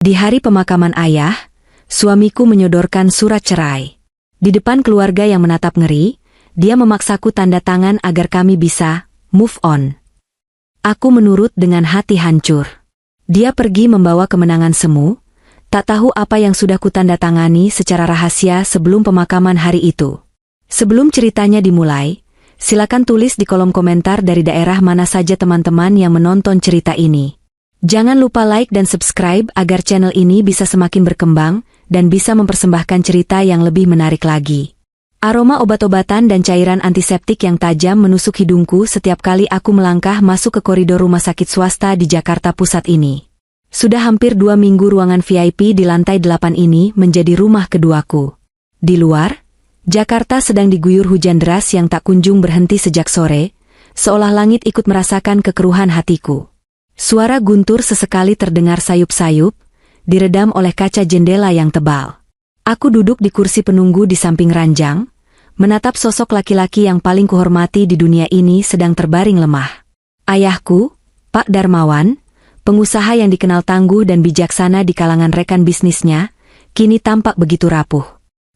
Di hari pemakaman ayah, suamiku menyodorkan surat cerai. Di depan keluarga yang menatap ngeri, dia memaksaku tanda tangan agar kami bisa move on. Aku menurut dengan hati hancur. Dia pergi membawa kemenangan semu, tak tahu apa yang sudah kutandatangani secara rahasia sebelum pemakaman hari itu. Sebelum ceritanya dimulai, silakan tulis di kolom komentar dari daerah mana saja teman-teman yang menonton cerita ini. Jangan lupa like dan subscribe agar channel ini bisa semakin berkembang dan bisa mempersembahkan cerita yang lebih menarik lagi. Aroma obat-obatan dan cairan antiseptik yang tajam menusuk hidungku setiap kali aku melangkah masuk ke koridor rumah sakit swasta di Jakarta Pusat ini. Sudah hampir 2 minggu ruangan VIP di lantai 8 ini menjadi rumah keduaku. Di luar, Jakarta sedang diguyur hujan deras yang tak kunjung berhenti sejak sore, seolah langit ikut merasakan kekeruhan hatiku. Suara guntur sesekali terdengar sayup-sayup, diredam oleh kaca jendela yang tebal. Aku duduk di kursi penunggu di samping ranjang, menatap sosok laki-laki yang paling kuhormati di dunia ini sedang terbaring lemah. Ayahku, Pak Darmawan, pengusaha yang dikenal tangguh dan bijaksana di kalangan rekan bisnisnya, kini tampak begitu rapuh.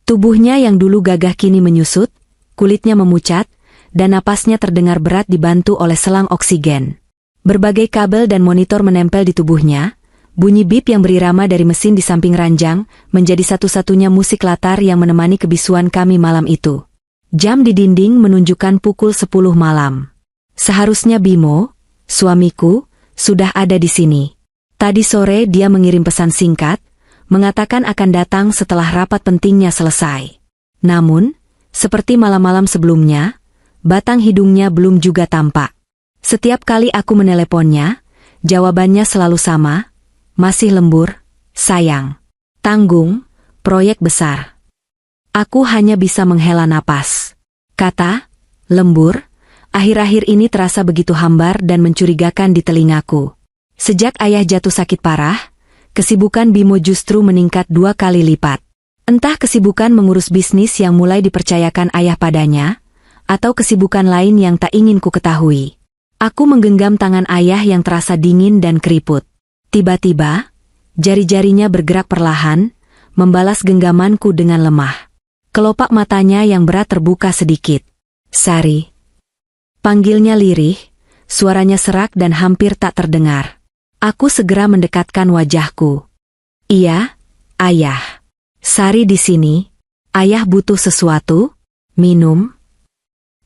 Tubuhnya yang dulu gagah kini menyusut, kulitnya memucat, dan napasnya terdengar berat dibantu oleh selang oksigen. Berbagai kabel dan monitor menempel di tubuhnya, bunyi bip yang berirama dari mesin di samping ranjang menjadi satu-satunya musik latar yang menemani kebisuan kami malam itu. Jam di dinding menunjukkan pukul 10 malam. Seharusnya Bimo, suamiku, sudah ada di sini. Tadi sore dia mengirim pesan singkat, mengatakan akan datang setelah rapat pentingnya selesai. Namun, seperti malam-malam sebelumnya, batang hidungnya belum juga tampak. Setiap kali aku meneleponnya, jawabannya selalu sama, masih lembur, sayang. Tanggung, proyek besar. Aku hanya bisa menghela napas. Kata, lembur, akhir-akhir ini terasa begitu hambar dan mencurigakan di telingaku. Sejak ayah jatuh sakit parah, kesibukan Bimo justru meningkat 2 kali lipat. Entah kesibukan mengurus bisnis yang mulai dipercayakan ayah padanya, atau kesibukan lain yang tak ingin ku ketahui. Aku menggenggam tangan ayah yang terasa dingin dan keriput. Tiba-tiba, jari-jarinya bergerak perlahan, membalas genggamanku dengan lemah. Kelopak matanya yang berat terbuka sedikit. Sari. Panggilnya lirih, suaranya serak dan hampir tak terdengar. Aku segera mendekatkan wajahku. Iya, ayah. Sari di sini. Ayah butuh sesuatu? Minum?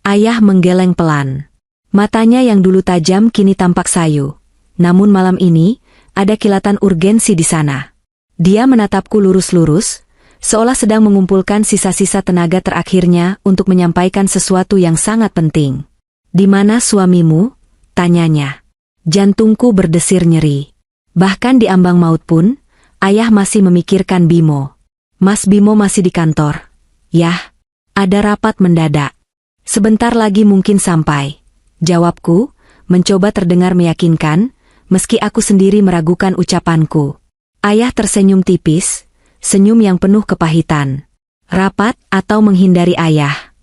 Ayah menggeleng pelan. Matanya yang dulu tajam kini tampak sayu. Namun malam ini, ada kilatan urgensi di sana. Dia menatapku lurus-lurus, seolah sedang mengumpulkan sisa-sisa tenaga terakhirnya untuk menyampaikan sesuatu yang sangat penting. Di mana suamimu? Tanyanya. Jantungku berdesir nyeri. Bahkan di ambang maut pun, ayah masih memikirkan Bimo. Mas Bimo masih di kantor. Yah, ada rapat mendadak. Sebentar lagi mungkin sampai. Jawabku, mencoba terdengar meyakinkan, meski aku sendiri meragukan ucapanku. Ayah tersenyum tipis, senyum yang penuh kepahitan. Rapat atau menghindari ayah?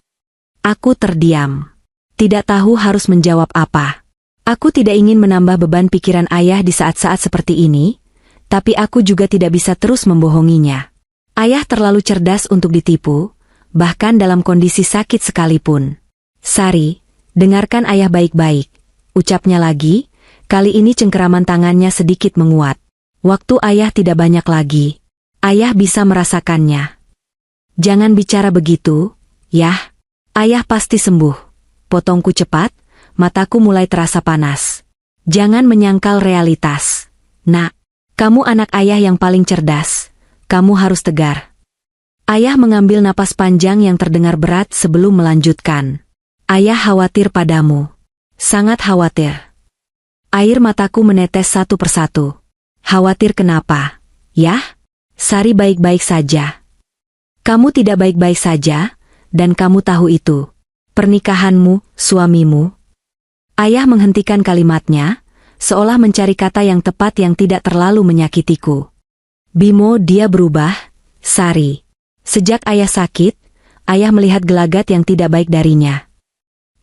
Aku terdiam. Tidak tahu harus menjawab apa. Aku tidak ingin menambah beban pikiran ayah di saat-saat seperti ini, tapi aku juga tidak bisa terus membohonginya. Ayah terlalu cerdas untuk ditipu, bahkan dalam kondisi sakit sekalipun. Sari, dengarkan ayah baik-baik, ucapnya lagi, kali ini cengkeraman tangannya sedikit menguat. Waktu ayah tidak banyak lagi. Ayah bisa merasakannya. Jangan bicara begitu, yah. Ayah pasti sembuh. Potongku cepat, mataku mulai terasa panas. Jangan menyangkal realitas. Nak, kamu anak ayah yang paling cerdas. Kamu harus tegar. Ayah mengambil napas panjang yang terdengar berat sebelum melanjutkan. Ayah khawatir padamu. Sangat khawatir. Air mataku menetes satu persatu. Khawatir kenapa? Yah? Sari baik-baik saja. Kamu tidak baik-baik saja, dan kamu tahu itu. Pernikahanmu, suamimu. Ayah menghentikan kalimatnya, seolah mencari kata yang tepat yang tidak terlalu menyakitiku. Bimo, dia berubah, Sari. Sejak ayah sakit, ayah melihat gelagat yang tidak baik darinya.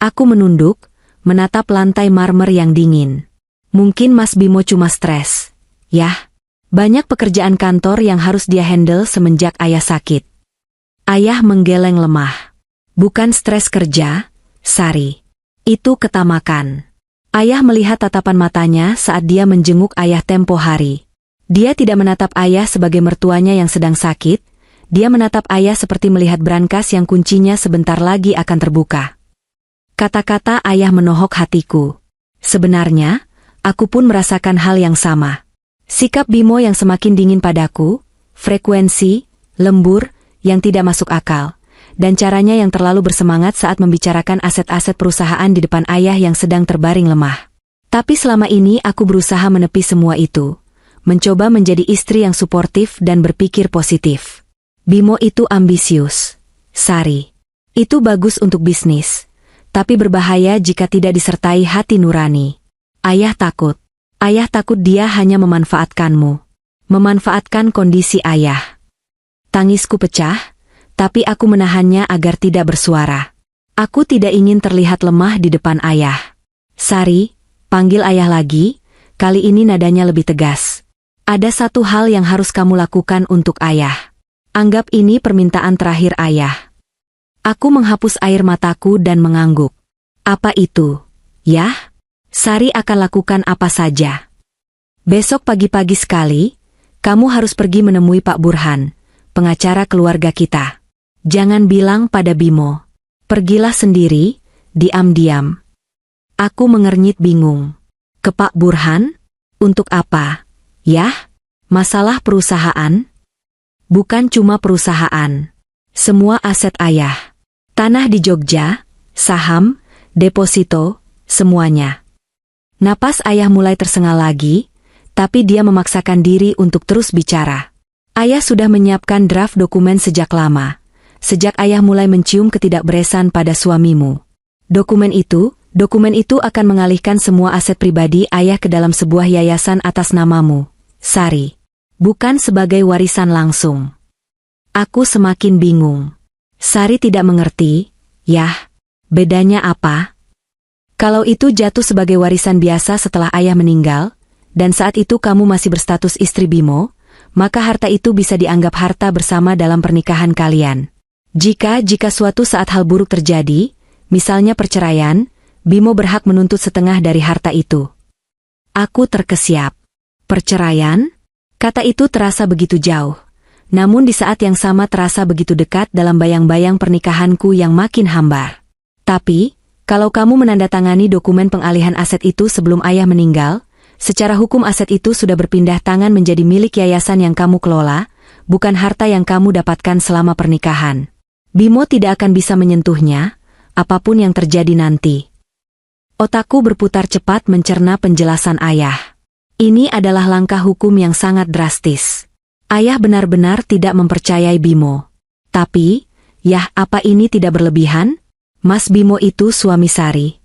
Aku menunduk, menatap lantai marmer yang dingin. Mungkin Mas Bimo cuma stres. Yah, Banyak pekerjaan kantor yang harus dia handle semenjak ayah sakit. Ayah menggeleng lemah. Bukan stres kerja, Sari. Itu ketamakan. Ayah melihat tatapan matanya saat dia menjenguk ayah tempo hari. Dia tidak menatap ayah sebagai mertuanya yang sedang sakit, dia menatap ayah seperti melihat brankas yang kuncinya sebentar lagi akan terbuka. Kata-kata ayah menohok hatiku. Sebenarnya, aku pun merasakan hal yang sama. Sikap Bimo yang semakin dingin padaku, frekuensi, lembur, yang tidak masuk akal, dan caranya yang terlalu bersemangat saat membicarakan aset-aset perusahaan di depan ayah yang sedang terbaring lemah. Tapi selama ini aku berusaha menepi semua itu, mencoba menjadi istri yang suportif dan berpikir positif. Bimo itu ambisius, Sari. Itu bagus untuk bisnis, tapi berbahaya jika tidak disertai hati nurani. Ayah takut. Ayah takut dia hanya memanfaatkanmu. Memanfaatkan kondisi ayah. Tangisku pecah, tapi aku menahannya agar tidak bersuara. Aku tidak ingin terlihat lemah di depan ayah. Sari, panggil ayah lagi, kali ini nadanya lebih tegas. Ada satu hal yang harus kamu lakukan untuk ayah. Anggap ini permintaan terakhir ayah. Aku menghapus air mataku dan mengangguk. Apa itu? Yah? Sari akan lakukan apa saja. Besok pagi-pagi sekali, kamu harus pergi menemui Pak Burhan, pengacara keluarga kita. Jangan bilang pada Bimo. Pergilah sendiri, diam-diam. Aku mengernyit bingung. Ke Pak Burhan? Untuk apa? Yah? Masalah perusahaan? Bukan cuma perusahaan. Semua aset ayah. Tanah di Jogja, saham, deposito, semuanya. Napas ayah mulai tersengal lagi, tapi dia memaksakan diri untuk terus bicara. Ayah sudah menyiapkan draft dokumen sejak lama. Sejak ayah mulai mencium ketidakberesan pada suamimu. Dokumen itu akan mengalihkan semua aset pribadi ayah ke dalam sebuah yayasan atas namamu, Sari. Bukan sebagai warisan langsung. Aku semakin bingung. Sari tidak mengerti, yah, bedanya apa? Kalau itu jatuh sebagai warisan biasa setelah ayah meninggal, dan saat itu kamu masih berstatus istri Bimo, maka harta itu bisa dianggap harta bersama dalam pernikahan kalian. Jika suatu saat hal buruk terjadi, misalnya perceraian, Bimo berhak menuntut setengah dari harta itu. Aku terkesiap. Perceraian? Kata itu terasa begitu jauh. Namun di saat yang sama terasa begitu dekat dalam bayang-bayang pernikahanku yang makin hambar. Tapi, kalau kamu menandatangani dokumen pengalihan aset itu sebelum ayah meninggal, secara hukum aset itu sudah berpindah tangan menjadi milik yayasan yang kamu kelola, bukan harta yang kamu dapatkan selama pernikahan. Bimo tidak akan bisa menyentuhnya, apapun yang terjadi nanti. Otakku berputar cepat mencerna penjelasan ayah. Ini adalah langkah hukum yang sangat drastis. Ayah benar-benar tidak mempercayai Bimo. Tapi, yah, apa ini tidak berlebihan? Mas Bimo itu suami Sari.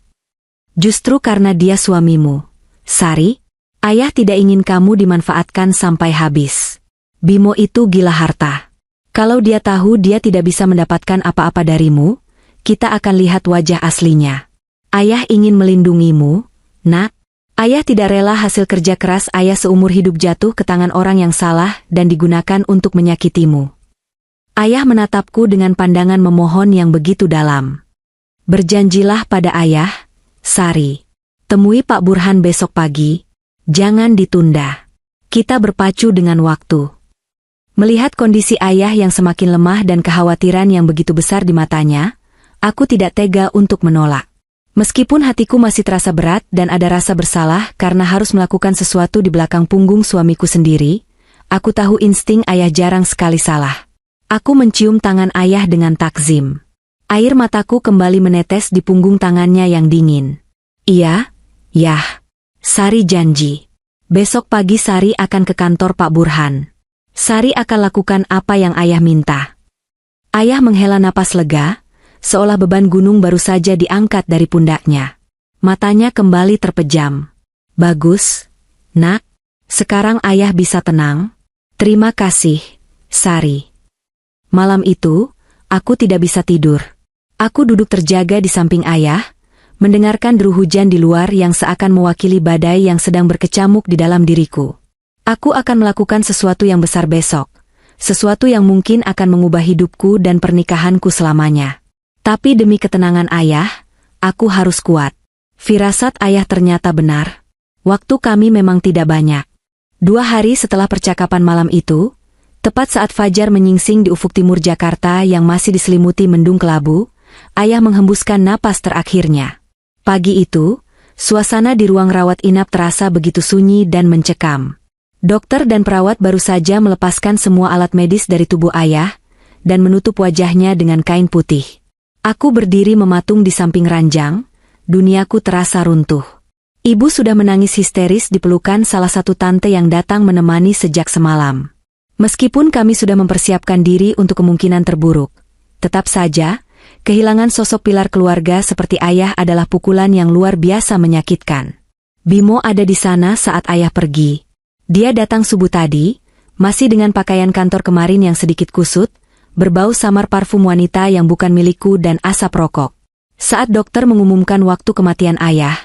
Justru karena dia suamimu, Sari, ayah tidak ingin kamu dimanfaatkan sampai habis. Bimo itu gila harta. Kalau dia tahu dia tidak bisa mendapatkan apa-apa darimu, kita akan lihat wajah aslinya. Ayah ingin melindungimu, nak. Ayah tidak rela hasil kerja keras ayah seumur hidup jatuh ke tangan orang yang salah dan digunakan untuk menyakitimu. Ayah menatapku dengan pandangan memohon yang begitu dalam. Berjanjilah pada ayah, Sari. Temui Pak Burhan besok pagi. Jangan ditunda. Kita berpacu dengan waktu. Melihat kondisi ayah yang semakin lemah dan kekhawatiran yang begitu besar di matanya, aku tidak tega untuk menolak. Meskipun hatiku masih terasa berat dan ada rasa bersalah karena harus melakukan sesuatu di belakang punggung suamiku sendiri, aku tahu insting ayah jarang sekali salah. Aku mencium tangan ayah dengan takzim. Air mataku kembali menetes di punggung tangannya yang dingin. Iya, yah. Sari janji. Besok pagi Sari akan ke kantor Pak Burhan. Sari akan lakukan apa yang ayah minta. Ayah menghela napas lega, seolah beban gunung baru saja diangkat dari pundaknya. Matanya kembali terpejam. Bagus, nak. Sekarang ayah bisa tenang. Terima kasih, Sari. Malam itu, aku tidak bisa tidur. Aku duduk terjaga di samping ayah, mendengarkan deru hujan di luar yang seakan mewakili badai yang sedang berkecamuk di dalam diriku. Aku akan melakukan sesuatu yang besar besok. Sesuatu yang mungkin akan mengubah hidupku dan pernikahanku selamanya. Tapi demi ketenangan ayah, aku harus kuat. Firasat ayah ternyata benar. Waktu kami memang tidak banyak. 2 hari setelah percakapan malam itu, tepat saat fajar menyingsing di ufuk timur Jakarta yang masih diselimuti mendung kelabu, ayah menghembuskan napas terakhirnya. Pagi itu, suasana di ruang rawat inap terasa begitu sunyi dan mencekam. Dokter dan perawat baru saja melepaskan semua alat medis dari tubuh ayah dan menutup wajahnya dengan kain putih. Aku berdiri mematung di samping ranjang, duniaku terasa runtuh. Ibu sudah menangis histeris di pelukan salah satu tante yang datang menemani sejak semalam. Meskipun kami sudah mempersiapkan diri untuk kemungkinan terburuk, tetap saja, kehilangan sosok pilar keluarga seperti ayah adalah pukulan yang luar biasa menyakitkan. Bimo ada di sana saat ayah pergi. Dia datang subuh tadi, masih dengan pakaian kantor kemarin yang sedikit kusut, berbau samar parfum wanita yang bukan milikku dan asap rokok. Saat dokter mengumumkan waktu kematian ayah,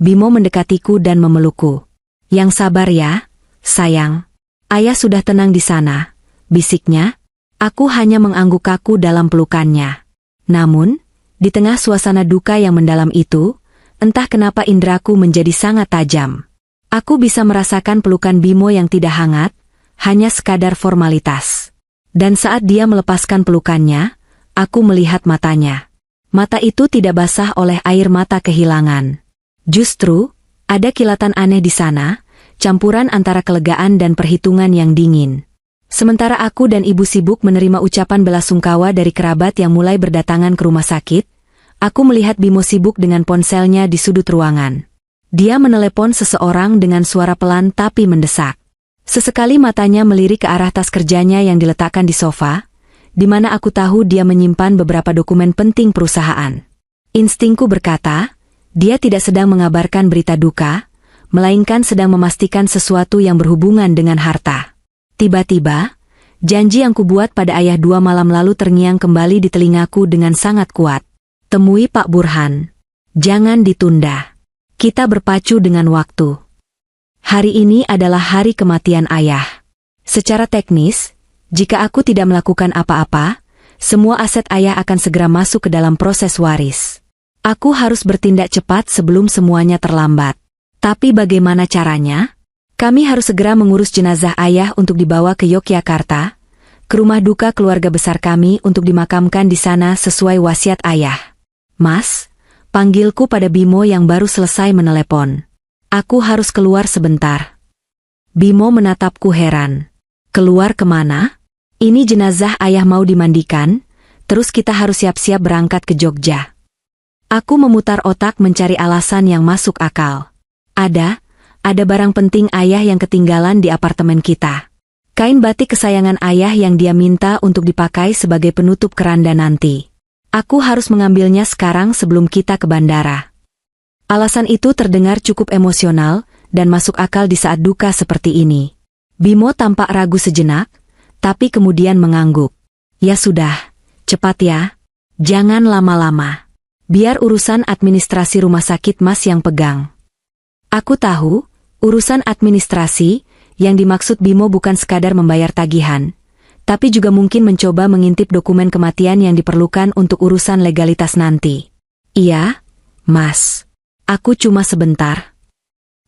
Bimo mendekatiku dan memelukku. Yang sabar ya, sayang. Ayah sudah tenang di sana, bisiknya. Aku hanya mengangguk kaku dalam pelukannya. Namun, di tengah suasana duka yang mendalam itu, entah kenapa indraku menjadi sangat tajam. Aku bisa merasakan pelukan Bimo yang tidak hangat, hanya sekadar formalitas. Dan saat dia melepaskan pelukannya, aku melihat matanya. Mata itu tidak basah oleh air mata kehilangan. Justru, ada kilatan aneh di sana, campuran antara kelegaan dan perhitungan yang dingin. Sementara aku dan ibu sibuk menerima ucapan belasungkawa dari kerabat yang mulai berdatangan ke rumah sakit, aku melihat Bimo sibuk dengan ponselnya di sudut ruangan. Dia menelepon seseorang dengan suara pelan tapi mendesak. Sesekali matanya melirik ke arah tas kerjanya yang diletakkan di sofa, di mana aku tahu dia menyimpan beberapa dokumen penting perusahaan. Instingku berkata, dia tidak sedang mengabarkan berita duka, melainkan sedang memastikan sesuatu yang berhubungan dengan harta. Tiba-tiba, janji yang kubuat pada ayah 2 malam lalu terngiang kembali di telingaku dengan sangat kuat. Temui Pak Burhan. Jangan ditunda. Kita berpacu dengan waktu. Hari ini adalah hari kematian ayah. Secara teknis, jika aku tidak melakukan apa-apa, semua aset ayah akan segera masuk ke dalam proses waris. Aku harus bertindak cepat sebelum semuanya terlambat. Tapi bagaimana caranya? Kami harus segera mengurus jenazah ayah untuk dibawa ke Yogyakarta, ke rumah duka keluarga besar kami untuk dimakamkan di sana sesuai wasiat ayah. Mas, panggilku pada Bimo yang baru selesai menelepon. Aku harus keluar sebentar. Bimo menatapku heran. Keluar kemana? Ini jenazah ayah mau dimandikan, terus kita harus siap-siap berangkat ke Jogja. Aku memutar otak mencari alasan yang masuk akal. Ada barang penting ayah yang ketinggalan di apartemen kita. Kain batik kesayangan ayah yang dia minta untuk dipakai sebagai penutup keranda nanti. Aku harus mengambilnya sekarang sebelum kita ke bandara. Alasan itu terdengar cukup emosional dan masuk akal di saat duka seperti ini. Bimo tampak ragu sejenak, tapi kemudian mengangguk. Ya sudah, cepat ya. Jangan lama-lama. Biar urusan administrasi rumah sakit Mas yang pegang. Aku tahu, urusan administrasi, yang dimaksud Bimo bukan sekadar membayar tagihan, tapi juga mungkin mencoba mengintip dokumen kematian yang diperlukan untuk urusan legalitas nanti. Iya, Mas. Aku cuma sebentar.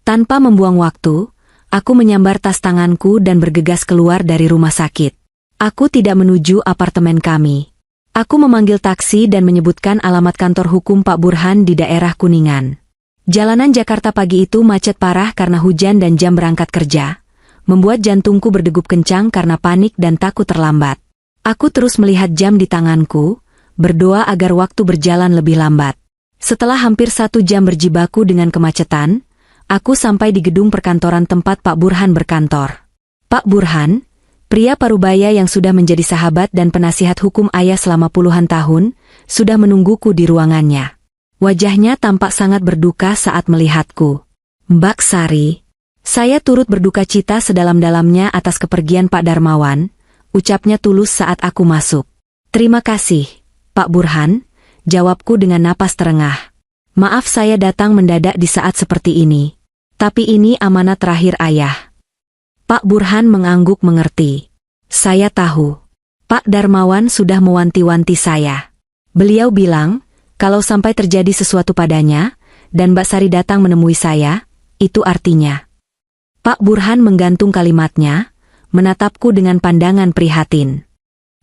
Tanpa membuang waktu, aku menyambar tas tanganku dan bergegas keluar dari rumah sakit. Aku tidak menuju apartemen kami. Aku memanggil taksi dan menyebutkan alamat kantor hukum Pak Burhan di daerah Kuningan. Jalanan Jakarta pagi itu macet parah karena hujan dan jam berangkat kerja, membuat jantungku berdegup kencang karena panik dan takut terlambat. Aku terus melihat jam di tanganku, berdoa agar waktu berjalan lebih lambat. Setelah hampir 1 jam berjibaku dengan kemacetan, aku sampai di gedung perkantoran tempat Pak Burhan berkantor. Pak Burhan, pria parubaya yang sudah menjadi sahabat dan penasihat hukum ayah selama puluhan tahun, sudah menungguku di ruangannya. Wajahnya tampak sangat berduka saat melihatku. Mbak Sari, saya turut berduka cita sedalam-dalamnya atas kepergian Pak Darmawan, ucapnya tulus saat aku masuk. Terima kasih, Pak Burhan, jawabku dengan napas terengah. Maaf saya datang mendadak di saat seperti ini. Tapi ini amanat terakhir ayah. Pak Burhan mengangguk mengerti. Saya tahu. Pak Darmawan sudah mewanti-wanti saya. Beliau bilang, kalau sampai terjadi sesuatu padanya, dan Mbak Sari datang menemui saya, itu artinya. Pak Burhan menggantung kalimatnya, menatapku dengan pandangan prihatin.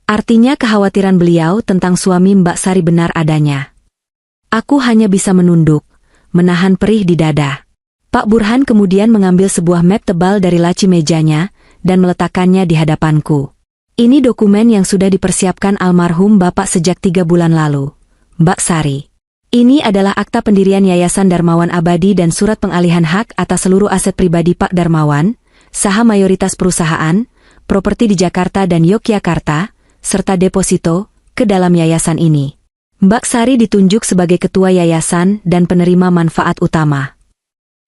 Artinya kekhawatiran beliau tentang suami Mbak Sari benar adanya. Aku hanya bisa menunduk, menahan perih di dada. Pak Burhan kemudian mengambil sebuah map tebal dari laci mejanya, dan meletakkannya di hadapanku. Ini dokumen yang sudah dipersiapkan almarhum Bapak sejak 3 bulan lalu. Mbak Sari. Ini adalah akta pendirian Yayasan Darmawan Abadi dan surat pengalihan hak atas seluruh aset pribadi Pak Darmawan, saham mayoritas perusahaan, properti di Jakarta dan Yogyakarta, serta deposito, ke dalam yayasan ini. Mbak Sari ditunjuk sebagai ketua yayasan dan penerima manfaat utama.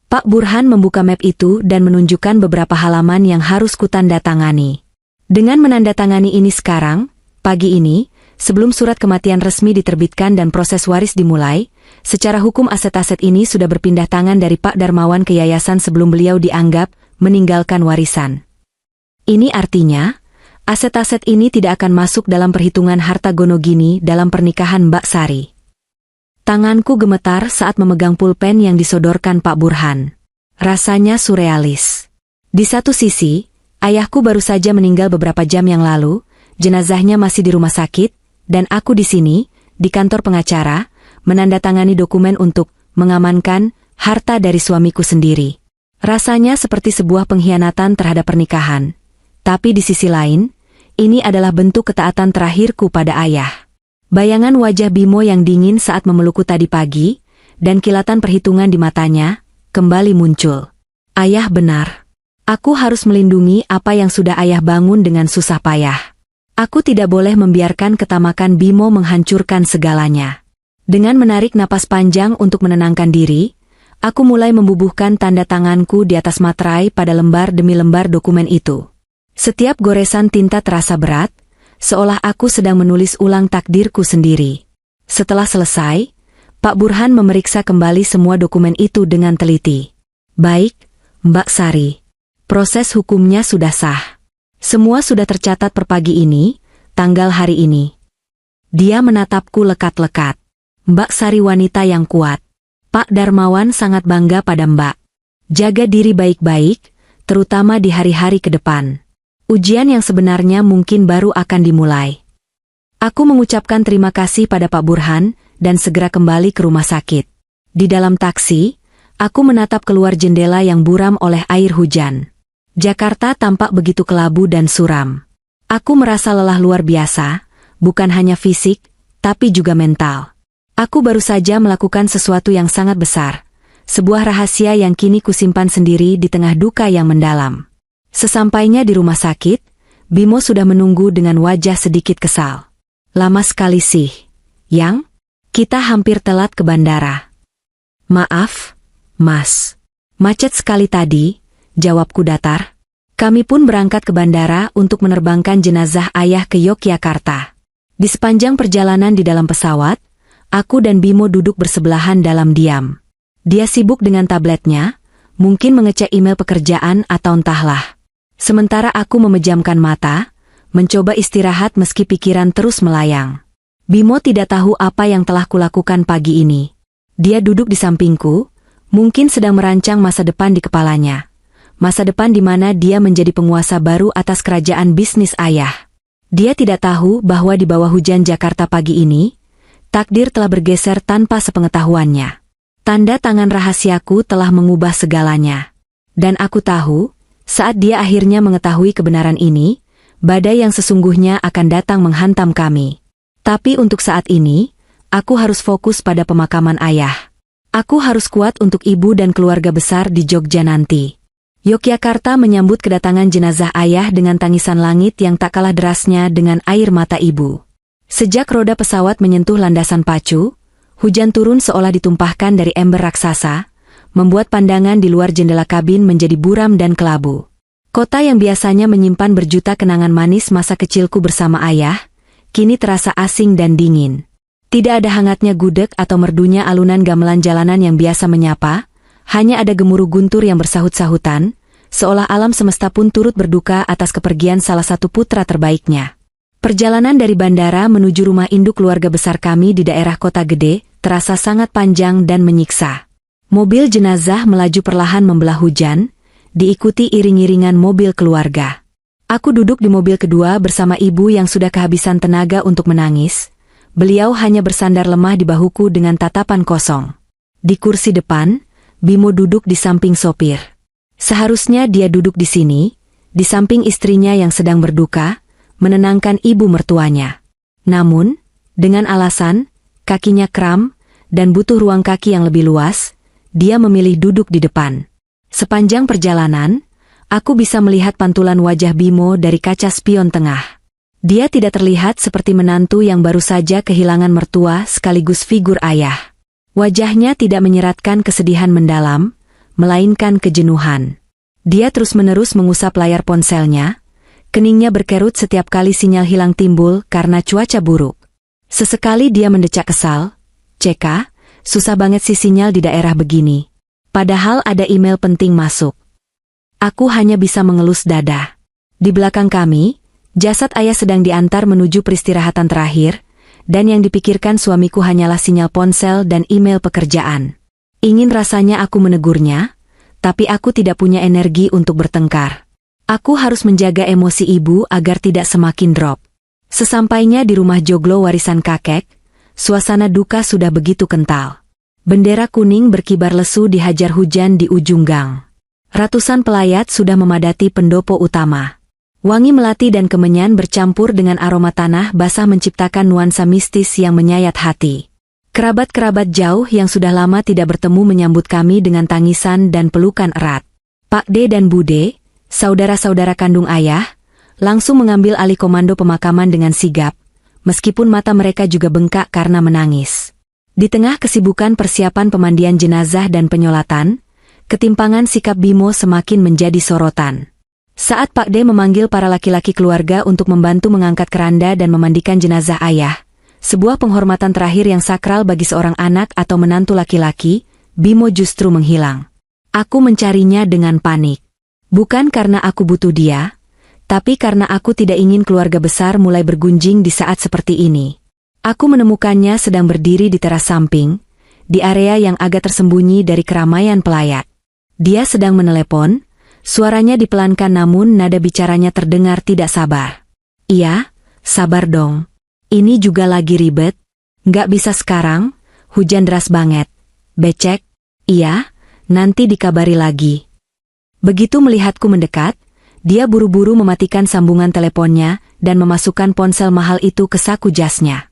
Pak Burhan membuka map itu dan menunjukkan beberapa halaman yang harus kutandatangani. Dengan menandatangani ini sekarang, pagi ini, sebelum surat kematian resmi diterbitkan dan proses waris dimulai, secara hukum aset-aset ini sudah berpindah tangan dari Pak Darmawan ke yayasan sebelum beliau dianggap meninggalkan warisan. Ini artinya, aset-aset ini tidak akan masuk dalam perhitungan harta gonogini dalam pernikahan Mbak Sari. Tanganku gemetar saat memegang pulpen yang disodorkan Pak Burhan. Rasanya surrealis. Di satu sisi, ayahku baru saja meninggal beberapa jam yang lalu, jenazahnya masih di rumah sakit, dan aku di sini, di kantor pengacara, menandatangani dokumen untuk mengamankan harta dari suamiku sendiri. Rasanya seperti sebuah pengkhianatan terhadap pernikahan. Tapi di sisi lain, ini adalah bentuk ketaatan terakhirku pada ayah. Bayangan wajah Bimo yang dingin saat memelukku tadi pagi, dan kilatan perhitungan di matanya, kembali muncul. Ayah benar. Aku harus melindungi apa yang sudah ayah bangun dengan susah payah. Aku tidak boleh membiarkan ketamakan Bimo menghancurkan segalanya. Dengan menarik napas panjang untuk menenangkan diri, aku mulai membubuhkan tanda tanganku di atas materai pada lembar demi lembar dokumen itu. Setiap goresan tinta terasa berat, seolah aku sedang menulis ulang takdirku sendiri. Setelah selesai, Pak Burhan memeriksa kembali semua dokumen itu dengan teliti. Baik, Mbak Sari. Proses hukumnya sudah sah. Semua sudah tercatat per pagi ini, tanggal hari ini. Dia menatapku lekat-lekat. Mbak Sari wanita yang kuat. Pak Darmawan sangat bangga pada Mbak. Jaga diri baik-baik, terutama di hari-hari ke depan. Ujian yang sebenarnya mungkin baru akan dimulai. Aku mengucapkan terima kasih pada Pak Burhan, dan segera kembali ke rumah sakit. Di dalam taksi, aku menatap keluar jendela yang buram oleh air hujan. Jakarta tampak begitu kelabu dan suram. Aku merasa lelah luar biasa, bukan hanya fisik, tapi juga mental. Aku baru saja melakukan sesuatu yang sangat besar, sebuah rahasia yang kini kusimpan sendiri di tengah duka yang mendalam. Sesampainya di rumah sakit, Bimo sudah menunggu dengan wajah sedikit kesal. Lama sekali sih, Yang? Kita hampir telat ke bandara. Maaf, Mas. Macet sekali tadi, jawabku datar. Kami pun berangkat ke bandara untuk menerbangkan jenazah ayah ke Yogyakarta. Di sepanjang perjalanan di dalam pesawat, aku dan Bimo duduk bersebelahan dalam diam. Dia sibuk dengan tabletnya, mungkin mengecek email pekerjaan atau entahlah. Sementara aku memejamkan mata, mencoba istirahat meski pikiran terus melayang. Bimo tidak tahu apa yang telah kulakukan pagi ini. Dia duduk di sampingku, mungkin sedang merancang masa depan di kepalanya. Masa depan di mana dia menjadi penguasa baru atas kerajaan bisnis ayah. Dia tidak tahu bahwa di bawah hujan Jakarta pagi ini, takdir telah bergeser tanpa sepengetahuannya. Tanda tangan rahasiaku telah mengubah segalanya. Dan aku tahu, saat dia akhirnya mengetahui kebenaran ini, badai yang sesungguhnya akan datang menghantam kami. Tapi untuk saat ini, aku harus fokus pada pemakaman ayah. Aku harus kuat untuk ibu dan keluarga besar di Jogja nanti. Yogyakarta menyambut kedatangan jenazah ayah dengan tangisan langit yang tak kalah derasnya dengan air mata ibu. Sejak roda pesawat menyentuh landasan pacu, hujan turun seolah ditumpahkan dari ember raksasa, membuat pandangan di luar jendela kabin menjadi buram dan kelabu. Kota yang biasanya menyimpan berjuta kenangan manis masa kecilku bersama ayah, kini terasa asing dan dingin. Tidak ada hangatnya gudeg atau merdunya alunan gamelan jalanan yang biasa menyapa, hanya ada gemuruh guntur yang bersahut-sahutan, seolah alam semesta pun turut berduka atas kepergian salah satu putra terbaiknya. Perjalanan dari bandara menuju rumah induk keluarga besar kami di daerah kota gede terasa sangat panjang dan menyiksa. Mobil jenazah melaju perlahan membelah hujan, diikuti iring-iringan mobil keluarga. Aku duduk di mobil kedua bersama ibu yang sudah kehabisan tenaga untuk menangis. Beliau hanya bersandar lemah di bahuku dengan tatapan kosong. Di kursi depan, Bimo duduk di samping sopir. Seharusnya dia duduk di sini, di samping istrinya yang sedang berduka, menenangkan ibu mertuanya. Namun, dengan alasan, kakinya kram, dan butuh ruang kaki yang lebih luas, dia memilih duduk di depan. Sepanjang perjalanan, aku bisa melihat pantulan wajah Bimo dari kaca spion tengah. Dia tidak terlihat seperti menantu yang baru saja kehilangan mertua sekaligus figur ayah. Wajahnya tidak menyeratkan kesedihan mendalam, melainkan kejenuhan. Dia terus-menerus mengusap layar ponselnya, keningnya berkerut setiap kali sinyal hilang timbul karena cuaca buruk. Sesekali dia mendecak kesal, "Ceka, susah banget sih sinyal di daerah begini. Padahal ada email penting masuk." Aku hanya bisa mengelus dada. Di belakang kami, jasad ayah sedang diantar menuju peristirahatan terakhir, dan yang dipikirkan suamiku hanyalah sinyal ponsel dan email pekerjaan. Ingin rasanya aku menegurnya, tapi aku tidak punya energi untuk bertengkar. Aku harus menjaga emosi ibu agar tidak semakin drop. Sesampainya di rumah joglo warisan kakek, suasana duka sudah begitu kental. Bendera kuning berkibar lesu dihajar hujan di ujung gang. Ratusan pelayat sudah memadati pendopo utama. Wangi melati dan kemenyan bercampur dengan aroma tanah basah menciptakan nuansa mistis yang menyayat hati. Kerabat-kerabat jauh yang sudah lama tidak bertemu menyambut kami dengan tangisan dan pelukan erat. Pak D dan Bude, saudara-saudara kandung ayah, langsung mengambil alih komando pemakaman dengan sigap, meskipun mata mereka juga bengkak karena menangis. Di tengah kesibukan persiapan pemandian jenazah dan penyolatan, ketimpangan sikap Bimo semakin menjadi sorotan. Saat Pak D memanggil para laki-laki keluarga untuk membantu mengangkat keranda dan memandikan jenazah ayah, sebuah penghormatan terakhir yang sakral bagi seorang anak atau menantu laki-laki, Bimo justru menghilang. Aku mencarinya dengan panik. Bukan karena aku butuh dia, tapi karena aku tidak ingin keluarga besar mulai bergunjing di saat seperti ini. Aku menemukannya sedang berdiri di teras samping, di area yang agak tersembunyi dari keramaian pelayat. Dia sedang menelepon, suaranya dipelankan namun nada bicaranya terdengar tidak sabar. "Iya, sabar dong. Ini juga lagi ribet. Nggak bisa sekarang, hujan deras banget. Becek." "Iya, nanti dikabari lagi." Begitu melihatku mendekat, dia buru-buru mematikan sambungan teleponnya dan memasukkan ponsel mahal itu ke saku jasnya.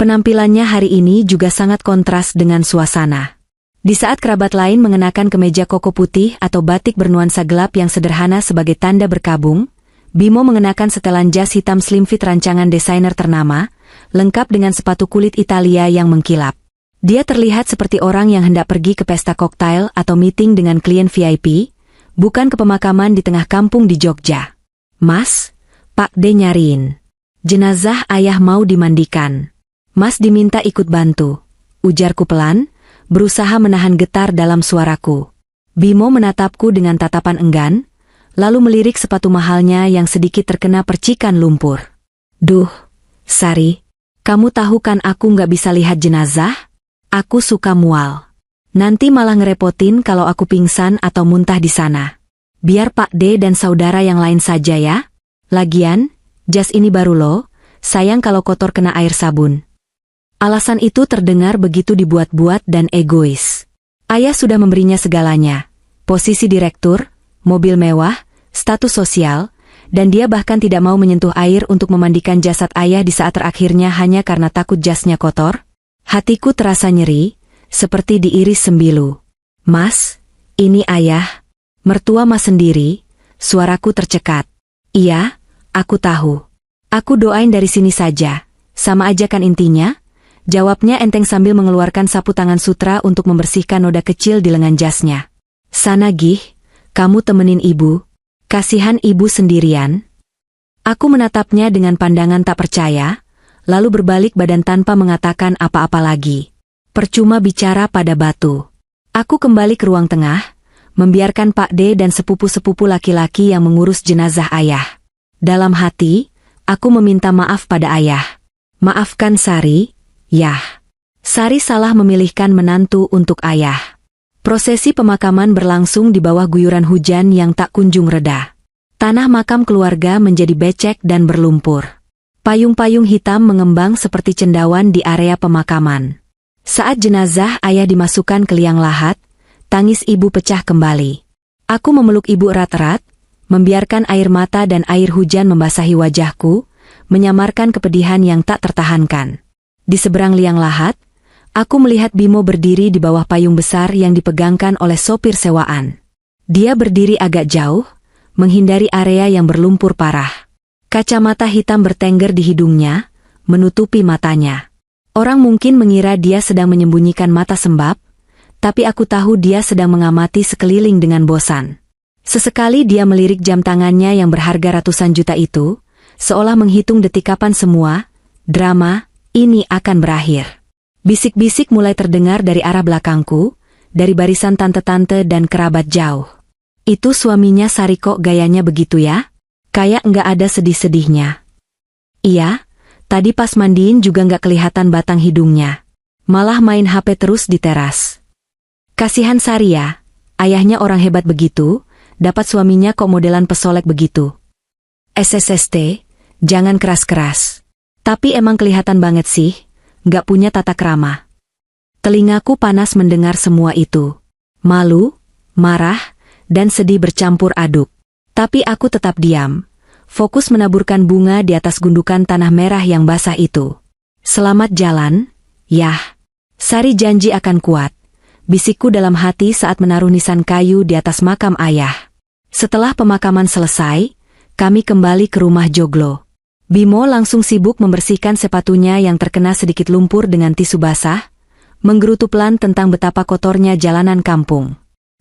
Penampilannya hari ini juga sangat kontras dengan suasana. Di saat kerabat lain mengenakan kemeja koko putih atau batik bernuansa gelap yang sederhana sebagai tanda berkabung, Bimo mengenakan setelan jas hitam slim fit rancangan desainer ternama, lengkap dengan sepatu kulit Italia yang mengkilap. Dia terlihat seperti orang yang hendak pergi ke pesta koktail atau meeting dengan klien VIP, bukan ke pemakaman di tengah kampung di Jogja. "Mas, Pak D nyariin. Jenazah ayah mau dimandikan. Mas diminta ikut bantu," ujarku pelan, berusaha menahan getar dalam suaraku. Bimo menatapku dengan tatapan enggan, lalu melirik sepatu mahalnya yang sedikit terkena percikan lumpur. "Duh, Sari, kamu tahu kan aku nggak bisa lihat jenazah? Aku suka mual. Nanti malah ngerepotin kalau aku pingsan atau muntah di sana. Biar Pak D dan saudara yang lain saja ya. Lagian, jas ini baru loh, sayang kalau kotor kena air sabun." Alasan itu terdengar begitu dibuat-buat dan egois. Ayah sudah memberinya segalanya. Posisi direktur, mobil mewah, status sosial, dan dia bahkan tidak mau menyentuh air untuk memandikan jasad ayah di saat terakhirnya hanya karena takut jasnya kotor. Hatiku terasa nyeri, seperti diiris sembilu. "Mas, ini ayah. Mertua Mas sendiri." Suaraku tercekat. "Iya, aku tahu. Aku doain dari sini saja. Sama aja kan intinya?" Jawabnya enteng sambil mengeluarkan sapu tangan sutra untuk membersihkan noda kecil di lengan jasnya. "Sana Gih, kamu temenin ibu. Kasihan ibu sendirian." Aku menatapnya dengan pandangan tak percaya, lalu berbalik badan tanpa mengatakan apa-apa lagi. Percuma bicara pada batu. Aku kembali ke ruang tengah, membiarkan Pak D dan sepupu-sepupu laki-laki yang mengurus jenazah ayah. Dalam hati, aku meminta maaf pada ayah. Maafkan Sari, Yah. Sari salah memilihkan menantu untuk ayah. Prosesi pemakaman berlangsung di bawah guyuran hujan yang tak kunjung reda. Tanah makam keluarga menjadi becek dan berlumpur. Payung-payung hitam mengembang seperti cendawan di area pemakaman. Saat jenazah ayah dimasukkan ke liang lahat, tangis ibu pecah kembali. Aku memeluk ibu erat-erat, membiarkan air mata dan air hujan membasahi wajahku, menyamarkan kepedihan yang tak tertahankan. Di seberang liang lahat, aku melihat Bimo berdiri di bawah payung besar yang dipegangkan oleh sopir sewaan. Dia berdiri agak jauh, menghindari area yang berlumpur parah. Kacamata hitam bertengger di hidungnya, menutupi matanya. Orang mungkin mengira dia sedang menyembunyikan mata sembab, tapi aku tahu dia sedang mengamati sekeliling dengan bosan. Sesekali dia melirik jam tangannya yang berharga ratusan juta itu, seolah menghitung detik kapan semua drama ini akan berakhir. Bisik-bisik mulai terdengar dari arah belakangku, dari barisan tante-tante dan kerabat jauh. Itu suaminya Sari kok gayanya begitu ya? Kayak nggak ada sedih-sedihnya. Iya, tadi pas mandiin juga nggak kelihatan batang hidungnya. Malah main HP terus di teras. Kasihan Sari ya, ayahnya orang hebat begitu, dapat suaminya kok modelan pesolek begitu. SSST, jangan keras-keras. Tapi emang kelihatan banget sih, nggak punya tata krama. Telingaku panas mendengar semua itu. Malu, marah, dan sedih bercampur aduk. Tapi aku tetap diam, fokus menaburkan bunga di atas gundukan tanah merah yang basah itu. Selamat jalan, Yah. Sari janji akan kuat, bisikku dalam hati saat menaruh nisan kayu di atas makam ayah. Setelah pemakaman selesai, kami kembali ke rumah Joglo. Bimo langsung sibuk membersihkan sepatunya yang terkena sedikit lumpur dengan tisu basah, menggerutu pelan tentang betapa kotornya jalanan kampung.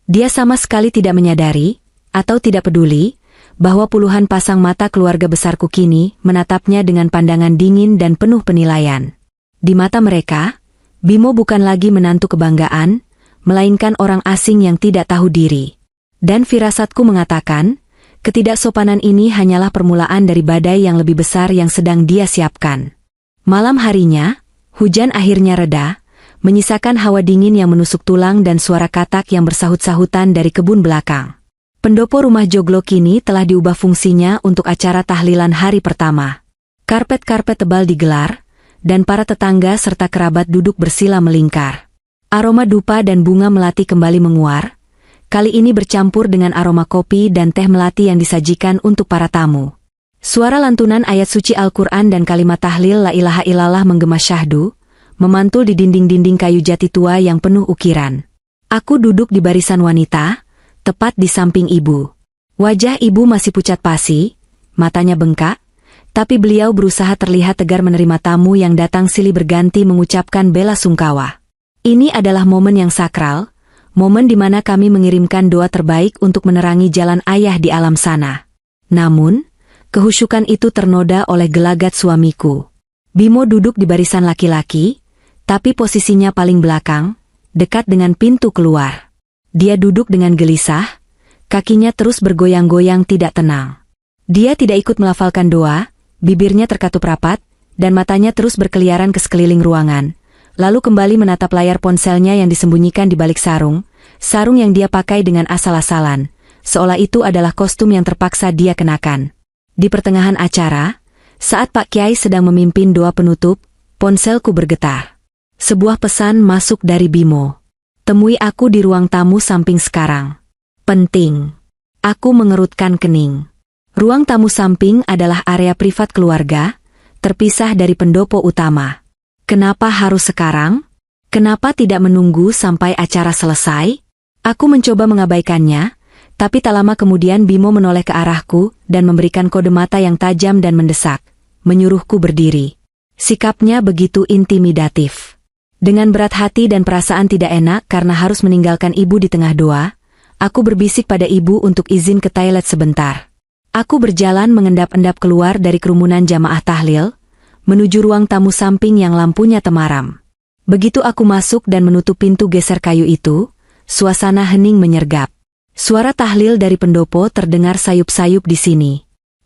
Dia sama sekali tidak menyadari, atau tidak peduli, bahwa puluhan pasang mata keluarga besarku kini menatapnya dengan pandangan dingin dan penuh penilaian. Di mata mereka, Bimo bukan lagi menantu kebanggaan, melainkan orang asing yang tidak tahu diri. Dan firasatku mengatakan, ketidaksopanan ini hanyalah permulaan dari badai yang lebih besar yang sedang dia siapkan. Malam harinya, hujan akhirnya reda, menyisakan hawa dingin yang menusuk tulang dan suara katak yang bersahut-sahutan dari kebun belakang. Pendopo rumah Joglo kini telah diubah fungsinya untuk acara tahlilan hari pertama. Karpet-karpet tebal digelar, dan para tetangga serta kerabat duduk bersila melingkar. Aroma dupa dan bunga melati kembali menguar, kali ini bercampur dengan aroma kopi dan teh melati yang disajikan untuk para tamu. Suara lantunan ayat suci Al-Quran dan kalimat tahlil la ilaha illallah menggema syahdu, memantul di dinding-dinding kayu jati tua yang penuh ukiran. Aku duduk di barisan wanita, tepat di samping ibu. Wajah ibu masih pucat pasi, matanya bengkak, tapi beliau berusaha terlihat tegar menerima tamu yang datang silih berganti mengucapkan bela sungkawa. Ini adalah momen yang sakral, momen di mana kami mengirimkan doa terbaik untuk menerangi jalan ayah di alam sana. Namun, kehusyukan itu ternoda oleh gelagat suamiku. Bimo duduk di barisan laki-laki, tapi posisinya paling belakang, dekat dengan pintu keluar. Dia duduk dengan gelisah, kakinya terus bergoyang-goyang tidak tenang. Dia tidak ikut melafalkan doa, bibirnya terkatup rapat, dan matanya terus berkeliaran ke sekeliling ruangan, lalu kembali menatap layar ponselnya yang disembunyikan di balik sarung yang dia pakai dengan asal-asalan, seolah itu adalah kostum yang terpaksa dia kenakan. Di pertengahan acara, saat Pak Kiai sedang memimpin doa penutup, ponselku bergetar. Sebuah pesan masuk dari Bimo. Temui aku di ruang tamu samping sekarang. Penting. Aku mengerutkan kening. Ruang tamu samping adalah area privat keluarga, terpisah dari pendopo utama. Kenapa harus sekarang? Kenapa tidak menunggu sampai acara selesai? Aku mencoba mengabaikannya, tapi tak lama kemudian Bimo menoleh ke arahku dan memberikan kode mata yang tajam dan mendesak, menyuruhku berdiri. Sikapnya begitu intimidatif. Dengan berat hati dan perasaan tidak enak karena harus meninggalkan ibu di tengah doa, aku berbisik pada ibu untuk izin ke toilet sebentar. Aku berjalan mengendap-endap keluar dari kerumunan jamaah tahlil, menuju ruang tamu samping yang lampunya temaram. Begitu aku masuk dan menutup pintu geser kayu itu, suasana hening menyergap. Suara tahlil dari pendopo terdengar sayup-sayup di sini.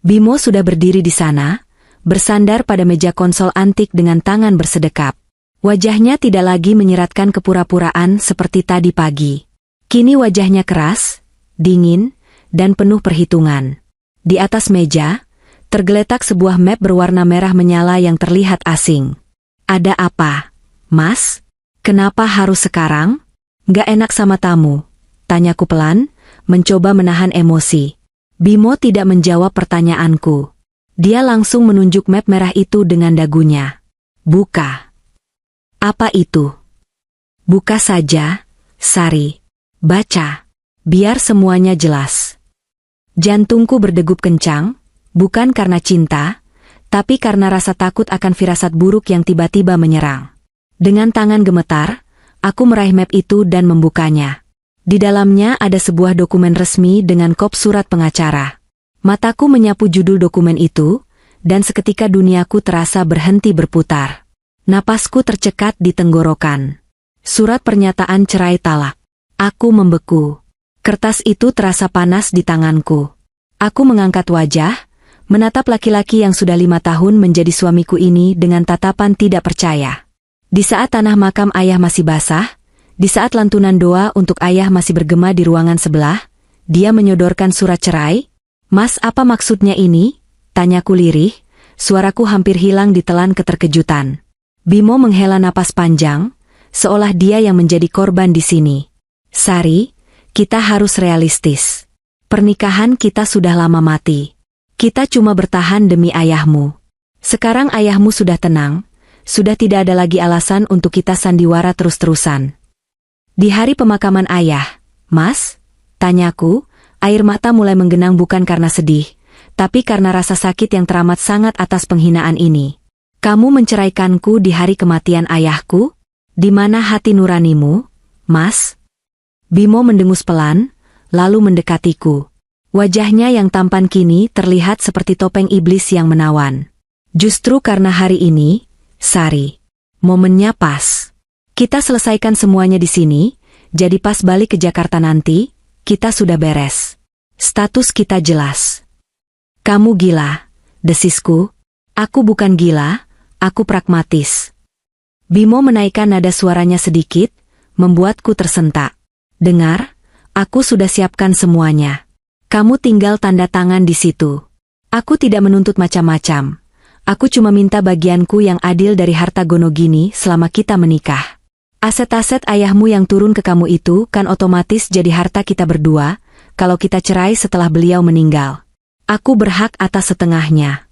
Bimo sudah berdiri di sana, bersandar pada meja konsol antik dengan tangan bersedekap. Wajahnya tidak lagi menyiratkan kepura-puraan seperti tadi pagi. Kini wajahnya keras, dingin, dan penuh perhitungan. Di atas meja, tergeletak sebuah map berwarna merah menyala yang terlihat asing. Ada apa, Mas? Kenapa harus sekarang? Gak enak sama tamu, tanyaku pelan, mencoba menahan emosi. Bimo tidak menjawab pertanyaanku. Dia langsung menunjuk map merah itu dengan dagunya. Buka. Apa itu? Buka saja, Sari. Baca. Biar semuanya jelas. Jantungku berdegup kencang, bukan karena cinta, tapi karena rasa takut akan firasat buruk yang tiba-tiba menyerang. Dengan tangan gemetar, aku meraih map itu dan membukanya. Di dalamnya ada sebuah dokumen resmi dengan kop surat pengacara. Mataku menyapu judul dokumen itu, dan seketika duniaku terasa berhenti berputar. Napasku tercekat di tenggorokan. Surat pernyataan cerai talak. Aku membeku. Kertas itu terasa panas di tanganku. Aku mengangkat wajah, menatap laki-laki yang sudah 5 tahun menjadi suamiku ini dengan tatapan tidak percaya. Di saat tanah makam ayah masih basah, di saat lantunan doa untuk ayah masih bergema di ruangan sebelah, dia menyodorkan surat cerai. Mas, apa maksudnya ini? Tanyaku lirih, suaraku hampir hilang ditelan keterkejutan. Bimo menghela napas panjang, seolah dia yang menjadi korban di sini. Sari, kita harus realistis. Pernikahan kita sudah lama mati. Kita cuma bertahan demi ayahmu. Sekarang ayahmu sudah tenang, sudah tidak ada lagi alasan untuk kita sandiwara terus-terusan. Di hari pemakaman ayah, Mas? Tanyaku, air mata mulai menggenang bukan karena sedih, tapi karena rasa sakit yang teramat sangat atas penghinaan ini. Kamu menceraikanku di hari kematian ayahku? Di mana hati nuranimu, Mas? Bimo mendengus pelan, lalu mendekatiku. Wajahnya yang tampan kini terlihat seperti topeng iblis yang menawan. Justru karena hari ini, Sari, momennya pas. Kita selesaikan semuanya di sini, jadi pas balik ke Jakarta nanti, kita sudah beres. Status kita jelas. Kamu gila, desisku. Aku bukan gila, aku pragmatis. Bimo menaikkan nada suaranya sedikit, membuatku tersentak. Dengar, aku sudah siapkan semuanya. Kamu tinggal tanda tangan di situ. Aku tidak menuntut macam-macam. Aku cuma minta bagianku yang adil dari harta Gonogini selama kita menikah. Aset-aset ayahmu yang turun ke kamu itu kan otomatis jadi harta kita berdua, kalau kita cerai setelah beliau meninggal. Aku berhak atas setengahnya.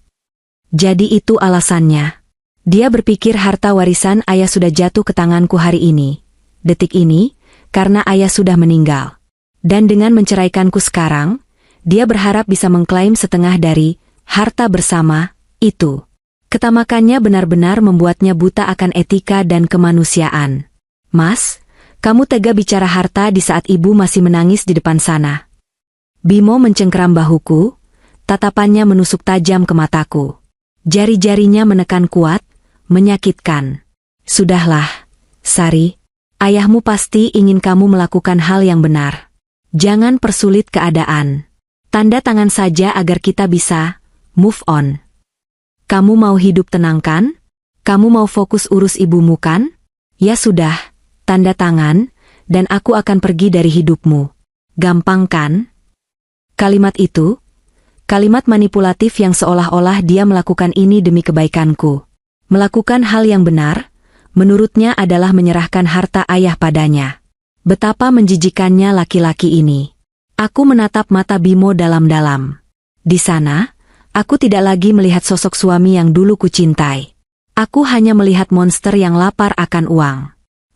Jadi itu alasannya. Dia berpikir harta warisan ayah sudah jatuh ke tanganku hari ini, detik ini, karena ayah sudah meninggal. Dan dengan menceraikanku sekarang, dia berharap bisa mengklaim setengah dari harta bersama itu. Ketamakannya benar-benar membuatnya buta akan etika dan kemanusiaan. Mas, kamu tega bicara harta di saat ibu masih menangis di depan sana. Bimo mencengkeram bahuku, tatapannya menusuk tajam ke mataku. Jari-jarinya menekan kuat, menyakitkan. Sudahlah, Sari, ayahmu pasti ingin kamu melakukan hal yang benar. Jangan persulit keadaan. Tanda tangan saja agar kita bisa move on. Kamu mau hidup tenang kan? Kamu mau fokus urus ibumu kan? Ya sudah. Tanda tangan, dan aku akan pergi dari hidupmu. Gampang kan? Kalimat itu, kalimat manipulatif yang seolah-olah dia melakukan ini demi kebaikanku. Melakukan hal yang benar, menurutnya adalah menyerahkan harta ayah padanya. Betapa menjijikannya laki-laki ini. Aku menatap mata Bimo dalam-dalam. Di sana, aku tidak lagi melihat sosok suami yang dulu kucintai. Aku hanya melihat monster yang lapar akan uang.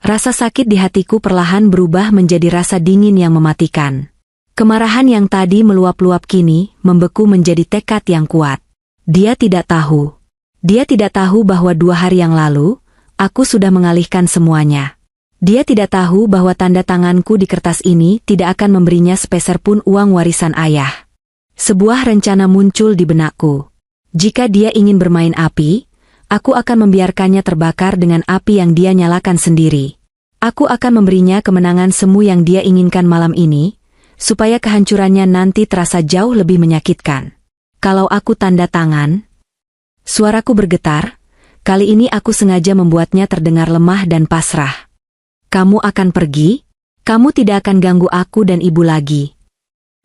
Rasa sakit di hatiku perlahan berubah menjadi rasa dingin yang mematikan. Kemarahan yang tadi meluap-luap kini membeku menjadi tekad yang kuat. Dia tidak tahu. Dia tidak tahu bahwa 2 hari yang lalu, aku sudah mengalihkan semuanya. Dia tidak tahu bahwa tanda tanganku di kertas ini tidak akan memberinya sepeser pun uang warisan ayah. Sebuah rencana muncul di benakku. Jika dia ingin bermain api, aku akan membiarkannya terbakar dengan api yang dia nyalakan sendiri. Aku akan memberinya kemenangan semu yang dia inginkan malam ini, supaya kehancurannya nanti terasa jauh lebih menyakitkan. Kalau aku tanda tangan, suaraku bergetar, kali ini aku sengaja membuatnya terdengar lemah dan pasrah. Kamu akan pergi? Kamu tidak akan ganggu aku dan ibu lagi.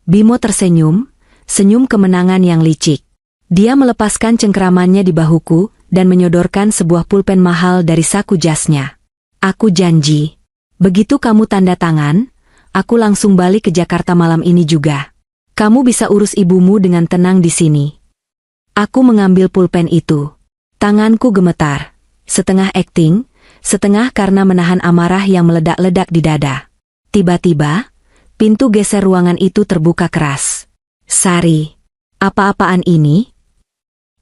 Bimo tersenyum, senyum kemenangan yang licik. Dia melepaskan cengkeramannya di bahuku dan menyodorkan sebuah pulpen mahal dari saku jasnya. Aku janji, begitu kamu tanda tangan, aku langsung balik ke Jakarta malam ini juga. Kamu bisa urus ibumu dengan tenang di sini. Aku mengambil pulpen itu. Tanganku gemetar, setengah akting, setengah karena menahan amarah yang meledak-ledak di dada. Tiba-tiba, pintu geser ruangan itu terbuka keras. Sari, apa-apaan ini?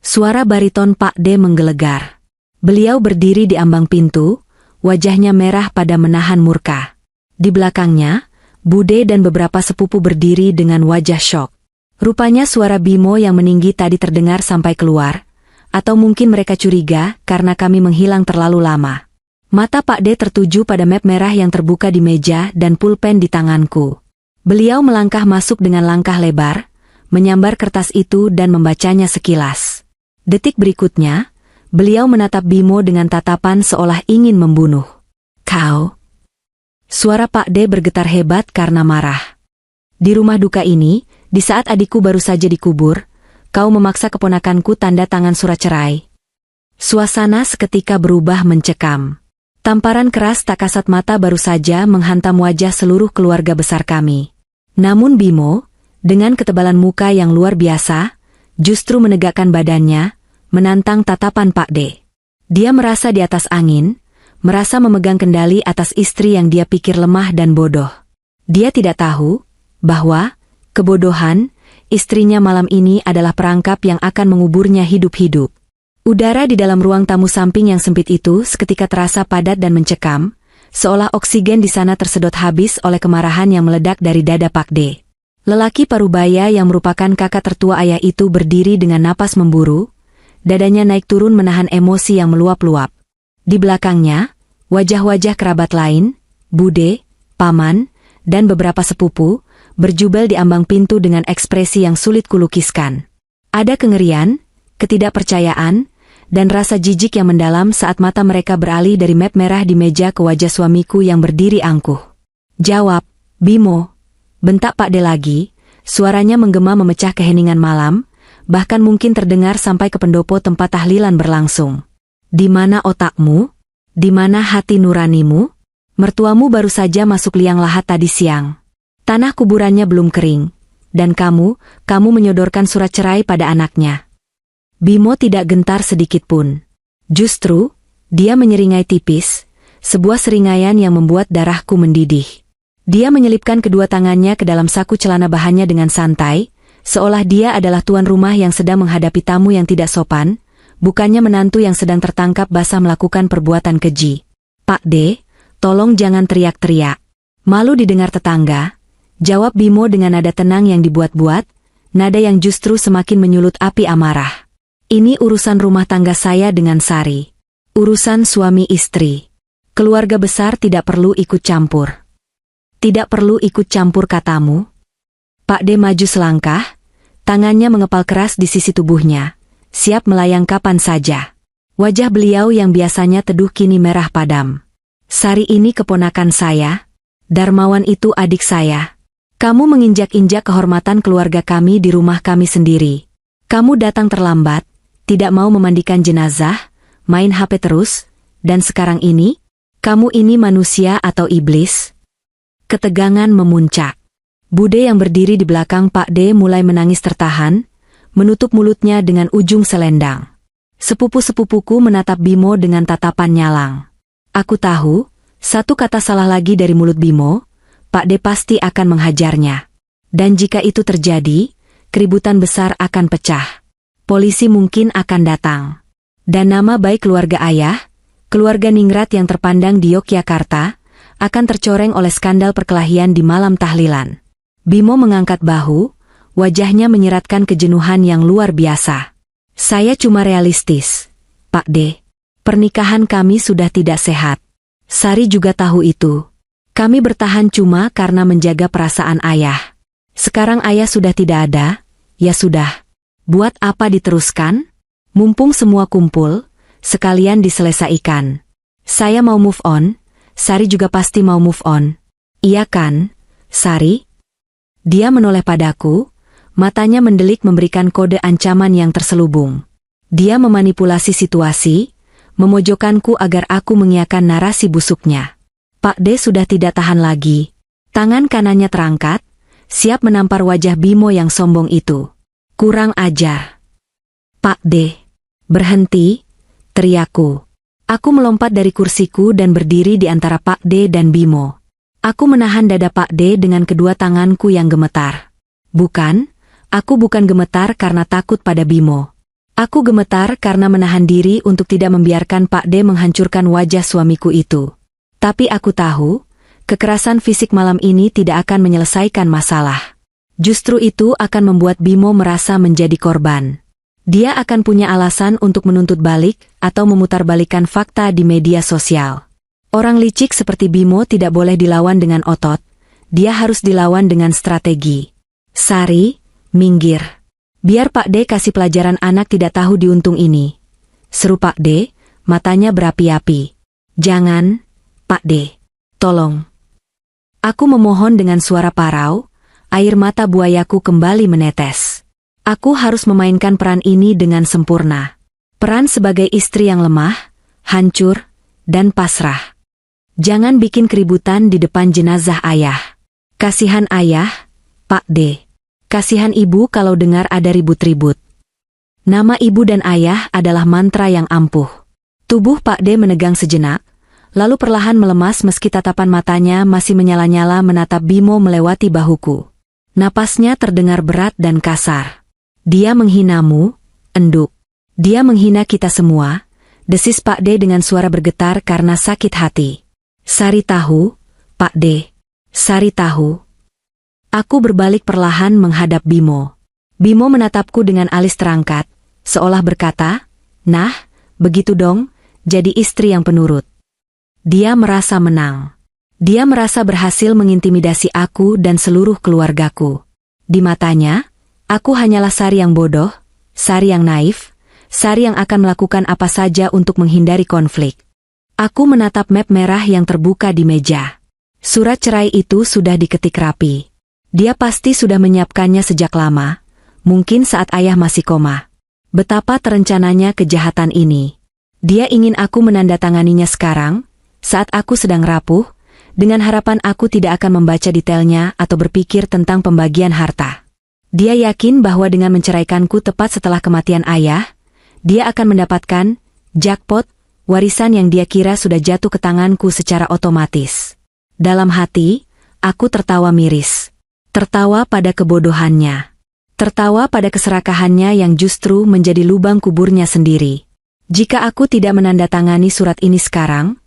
Suara bariton Pak D menggelegar. Beliau berdiri di ambang pintu, wajahnya merah pada menahan murka. Di belakangnya, Bude dan beberapa sepupu berdiri dengan wajah syok. Rupanya suara Bimo yang meninggi tadi terdengar sampai keluar, atau mungkin mereka curiga karena kami menghilang terlalu lama. Mata Pak D tertuju pada map merah yang terbuka di meja dan pulpen di tanganku. Beliau melangkah masuk dengan langkah lebar, menyambar kertas itu dan membacanya sekilas. Detik berikutnya, beliau menatap Bimo dengan tatapan seolah ingin membunuh. Kau? Suara Pak D bergetar hebat karena marah. Di rumah duka ini, di saat adikku baru saja dikubur, kau memaksa keponakanku tanda tangan surat cerai. Suasana seketika berubah mencekam. Tamparan keras tak kasat mata baru saja menghantam wajah seluruh keluarga besar kami. Namun Bimo, dengan ketebalan muka yang luar biasa, justru menegakkan badannya, menantang tatapan Pak D. Dia merasa di atas angin, merasa memegang kendali atas istri yang dia pikir lemah dan bodoh. Dia tidak tahu bahwa kebodohan istrinya malam ini adalah perangkap yang akan menguburnya hidup-hidup. Udara di dalam ruang tamu samping yang sempit itu seketika terasa padat dan mencekam, seolah oksigen di sana tersedot habis oleh kemarahan yang meledak dari dada Pak D. Lelaki parubaya yang merupakan kakak tertua ayah itu berdiri dengan napas memburu, dadanya naik turun menahan emosi yang meluap-luap. Di belakangnya, wajah-wajah kerabat lain, Bude, Paman, dan beberapa sepupu, berjubel di ambang pintu dengan ekspresi yang sulit kulukiskan. Ada kengerian, ketidakpercayaan, dan rasa jijik yang mendalam saat mata mereka beralih dari map merah di meja ke wajah suamiku yang berdiri angkuh. Jawab, Bimo. Bentak Pak D lagi, suaranya menggema memecah keheningan malam, bahkan mungkin terdengar sampai ke pendopo tempat tahlilan berlangsung. Di mana otakmu? Di mana hati nuranimu? Mertuamu baru saja masuk liang lahat tadi siang. Tanah kuburannya belum kering. Dan kamu menyodorkan surat cerai pada anaknya. Bimo tidak gentar sedikit pun. Justru, dia menyeringai tipis, sebuah seringaian yang membuat darahku mendidih. Dia menyelipkan kedua tangannya ke dalam saku celana bahannya dengan santai, seolah dia adalah tuan rumah yang sedang menghadapi tamu yang tidak sopan, bukannya menantu yang sedang tertangkap basah melakukan perbuatan keji. Pak D, tolong jangan teriak-teriak. Malu didengar tetangga, jawab Bimo dengan nada tenang yang dibuat-buat, nada yang justru semakin menyulut api amarah. Ini urusan rumah tangga saya dengan Sari. Urusan suami istri. Keluarga besar tidak perlu ikut campur. Tidak perlu ikut campur katamu. Pak D maju selangkah, tangannya mengepal keras di sisi tubuhnya, siap melayang kapan saja. Wajah beliau yang biasanya teduh kini merah padam. Sari ini keponakan saya, Darmawan itu adik saya. Kamu menginjak-injak kehormatan keluarga kami di rumah kami sendiri. Kamu datang terlambat, tidak mau memandikan jenazah, main HP terus, dan sekarang ini, kamu ini manusia atau iblis? Ketegangan memuncak. Bude yang berdiri di belakang Pak D mulai menangis tertahan, menutup mulutnya dengan ujung selendang. Sepupu-sepupuku menatap Bimo dengan tatapan nyalang. Aku tahu, satu kata salah lagi dari mulut Bimo, Pak D pasti akan menghajarnya. Dan jika itu terjadi, keributan besar akan pecah. Polisi mungkin akan datang. Dan nama baik keluarga ayah, keluarga Ningrat yang terpandang di Yogyakarta, akan tercoreng oleh skandal perkelahian di malam tahlilan. Bimo mengangkat bahu, wajahnya menyeratkan kejenuhan yang luar biasa. Saya cuma realistis, Pak D. Pernikahan kami sudah tidak sehat. Sari juga tahu itu. Kami bertahan cuma karena menjaga perasaan ayah. Sekarang ayah sudah tidak ada, ya sudah. Buat apa diteruskan? Mumpung semua kumpul, sekalian diselesaikan. Saya mau move on, Sari juga pasti mau move on. Iya kan, Sari? Dia menoleh padaku, matanya mendelik memberikan kode ancaman yang terselubung. Dia memanipulasi situasi, memojokkanku agar aku mengiyakan narasi busuknya. Pak D sudah tidak tahan lagi. Tangan kanannya terangkat, siap menampar wajah Bimo yang sombong itu. Kurang ajar. Pak D. Berhenti, teriakku. Aku melompat dari kursiku dan berdiri di antara Pak D dan Bimo. Aku menahan dada Pak D dengan kedua tanganku yang gemetar. Bukan, aku bukan gemetar karena takut pada Bimo. Aku gemetar karena menahan diri untuk tidak membiarkan Pak D menghancurkan wajah suamiku itu. Tapi aku tahu, kekerasan fisik malam ini tidak akan menyelesaikan masalah. Justru itu akan membuat Bimo merasa menjadi korban. Dia akan punya alasan untuk menuntut balik atau memutarbalikkan fakta di media sosial. Orang licik seperti Bimo tidak boleh dilawan dengan otot, dia harus dilawan dengan strategi. Sari, minggir. Biar Pak D kasih pelajaran anak tidak tahu diuntung ini. Seru Pak D, matanya berapi-api. Jangan, Pak D. Tolong. Aku memohon dengan suara parau, air mata buayaku kembali menetes. Aku harus memainkan peran ini dengan sempurna. Peran sebagai istri yang lemah, hancur, dan pasrah. Jangan bikin keributan di depan jenazah ayah. Kasihan ayah, Pak D. Kasihan ibu kalau dengar ada ribut-ribut. Nama ibu dan ayah adalah mantra yang ampuh. Tubuh Pak D menegang sejenak, lalu perlahan melemas meski tatapan matanya masih menyala-nyala menatap Bimo melewati bahuku. Napasnya terdengar berat dan kasar. Dia menghinamu, enduk. Dia menghina kita semua, desis Pak D dengan suara bergetar karena sakit hati. Sari tahu, Pak D. Sari tahu. Aku berbalik perlahan menghadap Bimo. Bimo menatapku dengan alis terangkat, seolah berkata, "Nah, begitu dong, jadi istri yang penurut." Dia merasa menang. Dia merasa berhasil mengintimidasi aku dan seluruh keluargaku. Di matanya, aku hanyalah Sari yang bodoh, Sari yang naif, Sari yang akan melakukan apa saja untuk menghindari konflik. Aku menatap map merah yang terbuka di meja. Surat cerai itu sudah diketik rapi. Dia pasti sudah menyiapkannya sejak lama, mungkin saat ayah masih koma. Betapa terencananya kejahatan ini. Dia ingin aku menandatanganinya sekarang, saat aku sedang rapuh, dengan harapan aku tidak akan membaca detailnya atau berpikir tentang pembagian harta. Dia yakin bahwa dengan menceraikanku tepat setelah kematian ayah, dia akan mendapatkan jackpot, warisan yang dia kira sudah jatuh ke tanganku secara otomatis. Dalam hati, aku tertawa miris. Tertawa pada kebodohannya. Tertawa pada keserakahannya yang justru menjadi lubang kuburnya sendiri. Jika aku tidak menandatangani surat ini sekarang,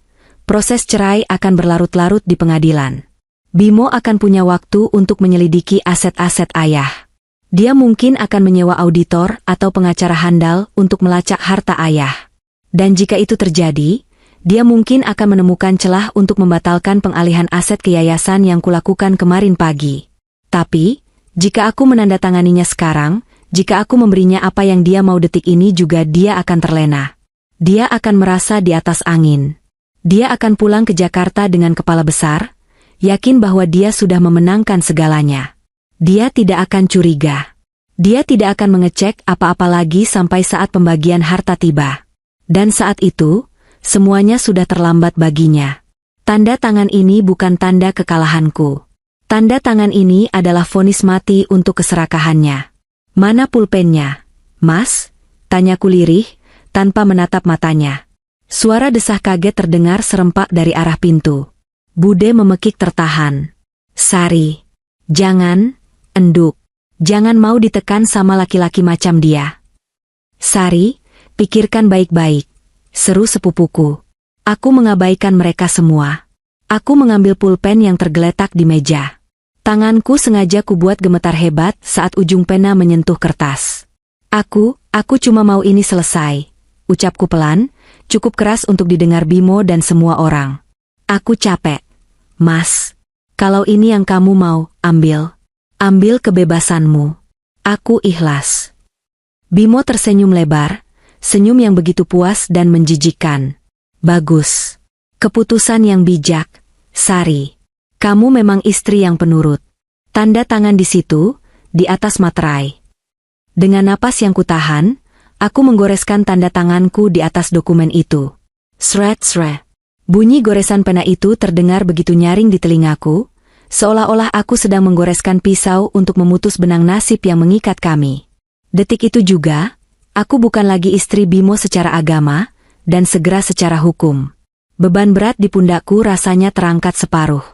proses cerai akan berlarut-larut di pengadilan. Bimo akan punya waktu untuk menyelidiki aset-aset ayah. Dia mungkin akan menyewa auditor atau pengacara handal untuk melacak harta ayah. Dan jika itu terjadi, dia mungkin akan menemukan celah untuk membatalkan pengalihan aset ke yayasan yang kulakukan kemarin pagi. Tapi, jika aku menandatanganinya sekarang, jika aku memberinya apa yang dia mau detik ini juga dia akan terlena. Dia akan merasa di atas angin. Dia akan pulang ke Jakarta dengan kepala besar, yakin bahwa dia sudah memenangkan segalanya. Dia tidak akan curiga. Dia tidak akan mengecek apa-apa lagi sampai saat pembagian harta tiba. Dan saat itu, semuanya sudah terlambat baginya. Tanda tangan ini bukan tanda kekalahanku. Tanda tangan ini adalah vonis mati untuk keserakahannya. Mana pulpennya, Mas? Tanyaku lirih, tanpa menatap matanya. Suara desah kaget terdengar serempak dari arah pintu. Bude memekik tertahan. Sari, jangan, enduk. Jangan mau ditekan sama laki-laki macam dia. Sari, pikirkan baik-baik, seru sepupuku. Aku mengabaikan mereka semua. Aku mengambil pulpen yang tergeletak di meja. Tanganku sengaja kubuat gemetar hebat saat ujung pena menyentuh kertas. Aku cuma mau ini selesai. Ucapku pelan, cukup keras untuk didengar Bimo dan semua orang. Aku capek. Mas, kalau ini yang kamu mau, ambil. Ambil kebebasanmu. Aku ikhlas. Bimo tersenyum lebar, senyum yang begitu puas dan menjijikkan. Bagus. Keputusan yang bijak, Sari. Kamu memang istri yang penurut. Tanda tangan di situ, di atas materai. Dengan napas yang kutahan, aku menggoreskan tanda tanganku di atas dokumen itu. Sret-sret. Bunyi goresan pena itu terdengar begitu nyaring di telingaku, seolah-olah aku sedang menggoreskan pisau untuk memutus benang nasib yang mengikat kami. Detik itu juga, aku bukan lagi istri Bimo secara agama, dan segera secara hukum. Beban berat di pundakku rasanya terangkat separuh.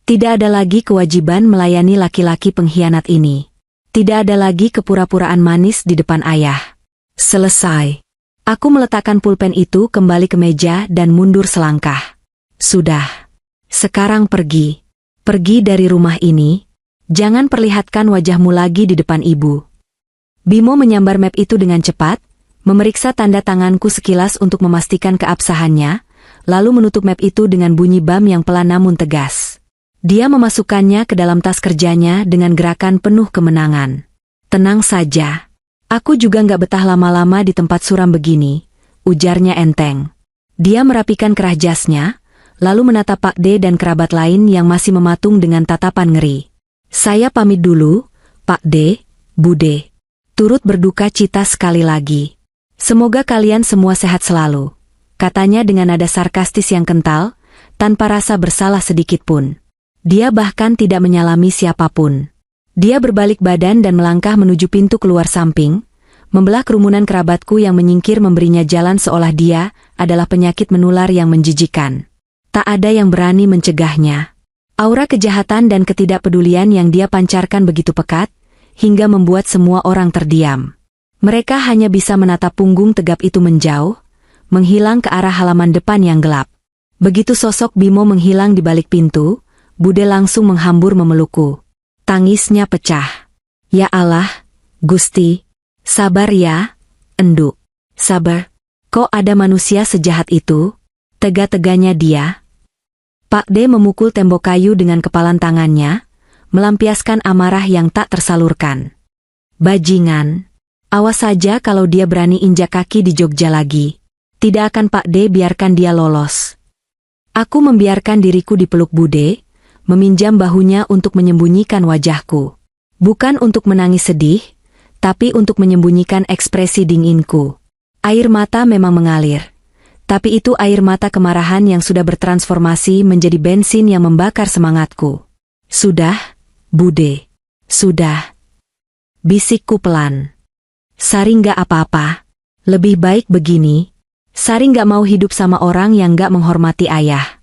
Tidak ada lagi kewajiban melayani laki-laki pengkhianat ini. Tidak ada lagi kepura-puraan manis di depan ayah. Selesai. Aku meletakkan pulpen itu kembali ke meja dan mundur selangkah. Sudah. Sekarang pergi. Pergi dari rumah ini. Jangan perlihatkan wajahmu lagi di depan ibu. Bimo menyambar map itu dengan cepat, memeriksa tanda tanganku sekilas untuk memastikan keabsahannya, lalu menutup map itu dengan bunyi bam yang pelan namun tegas. Dia memasukkannya ke dalam tas kerjanya dengan gerakan penuh kemenangan. Tenang saja. Aku juga nggak betah lama-lama di tempat suram begini, ujarnya enteng. Dia merapikan kerah jasnya, lalu menatap Pak D dan kerabat lain yang masih mematung dengan tatapan ngeri. Saya pamit dulu, Pak D, Bude. Turut berduka cita sekali lagi. Semoga kalian semua sehat selalu, katanya dengan nada sarkastis yang kental, tanpa rasa bersalah sedikit pun. Dia bahkan tidak menyalami siapapun. Dia berbalik badan dan melangkah menuju pintu keluar samping, membelah kerumunan kerabatku yang menyingkir memberinya jalan seolah dia adalah penyakit menular yang menjijikan. Tak ada yang berani mencegahnya. Aura kejahatan dan ketidakpedulian yang dia pancarkan begitu pekat, hingga membuat semua orang terdiam. Mereka hanya bisa menatap punggung tegap itu menjauh, menghilang ke arah halaman depan yang gelap. Begitu sosok Bimo menghilang di balik pintu, Bude langsung menghambur memelukku. Tangisnya pecah. Ya Allah, Gusti. Sabar ya, Enduk. Sabar. Kok ada manusia sejahat itu? Tega-teganya dia. Pak D memukul tembok kayu dengan kepalan tangannya, melampiaskan amarah yang tak tersalurkan. Bajingan. Awas saja kalau dia berani injak kaki di Jogja lagi. Tidak akan Pak D biarkan dia lolos. Aku membiarkan diriku dipeluk Bude, meminjam bahunya untuk menyembunyikan wajahku. Bukan untuk menangis sedih, tapi untuk menyembunyikan ekspresi dinginku. Air mata memang mengalir. Tapi itu air mata kemarahan yang sudah bertransformasi menjadi bensin yang membakar semangatku. Sudah, Bude. Sudah. Bisikku pelan. Sari nggak apa-apa. Lebih baik begini. Sari nggak mau hidup sama orang yang nggak menghormati ayah.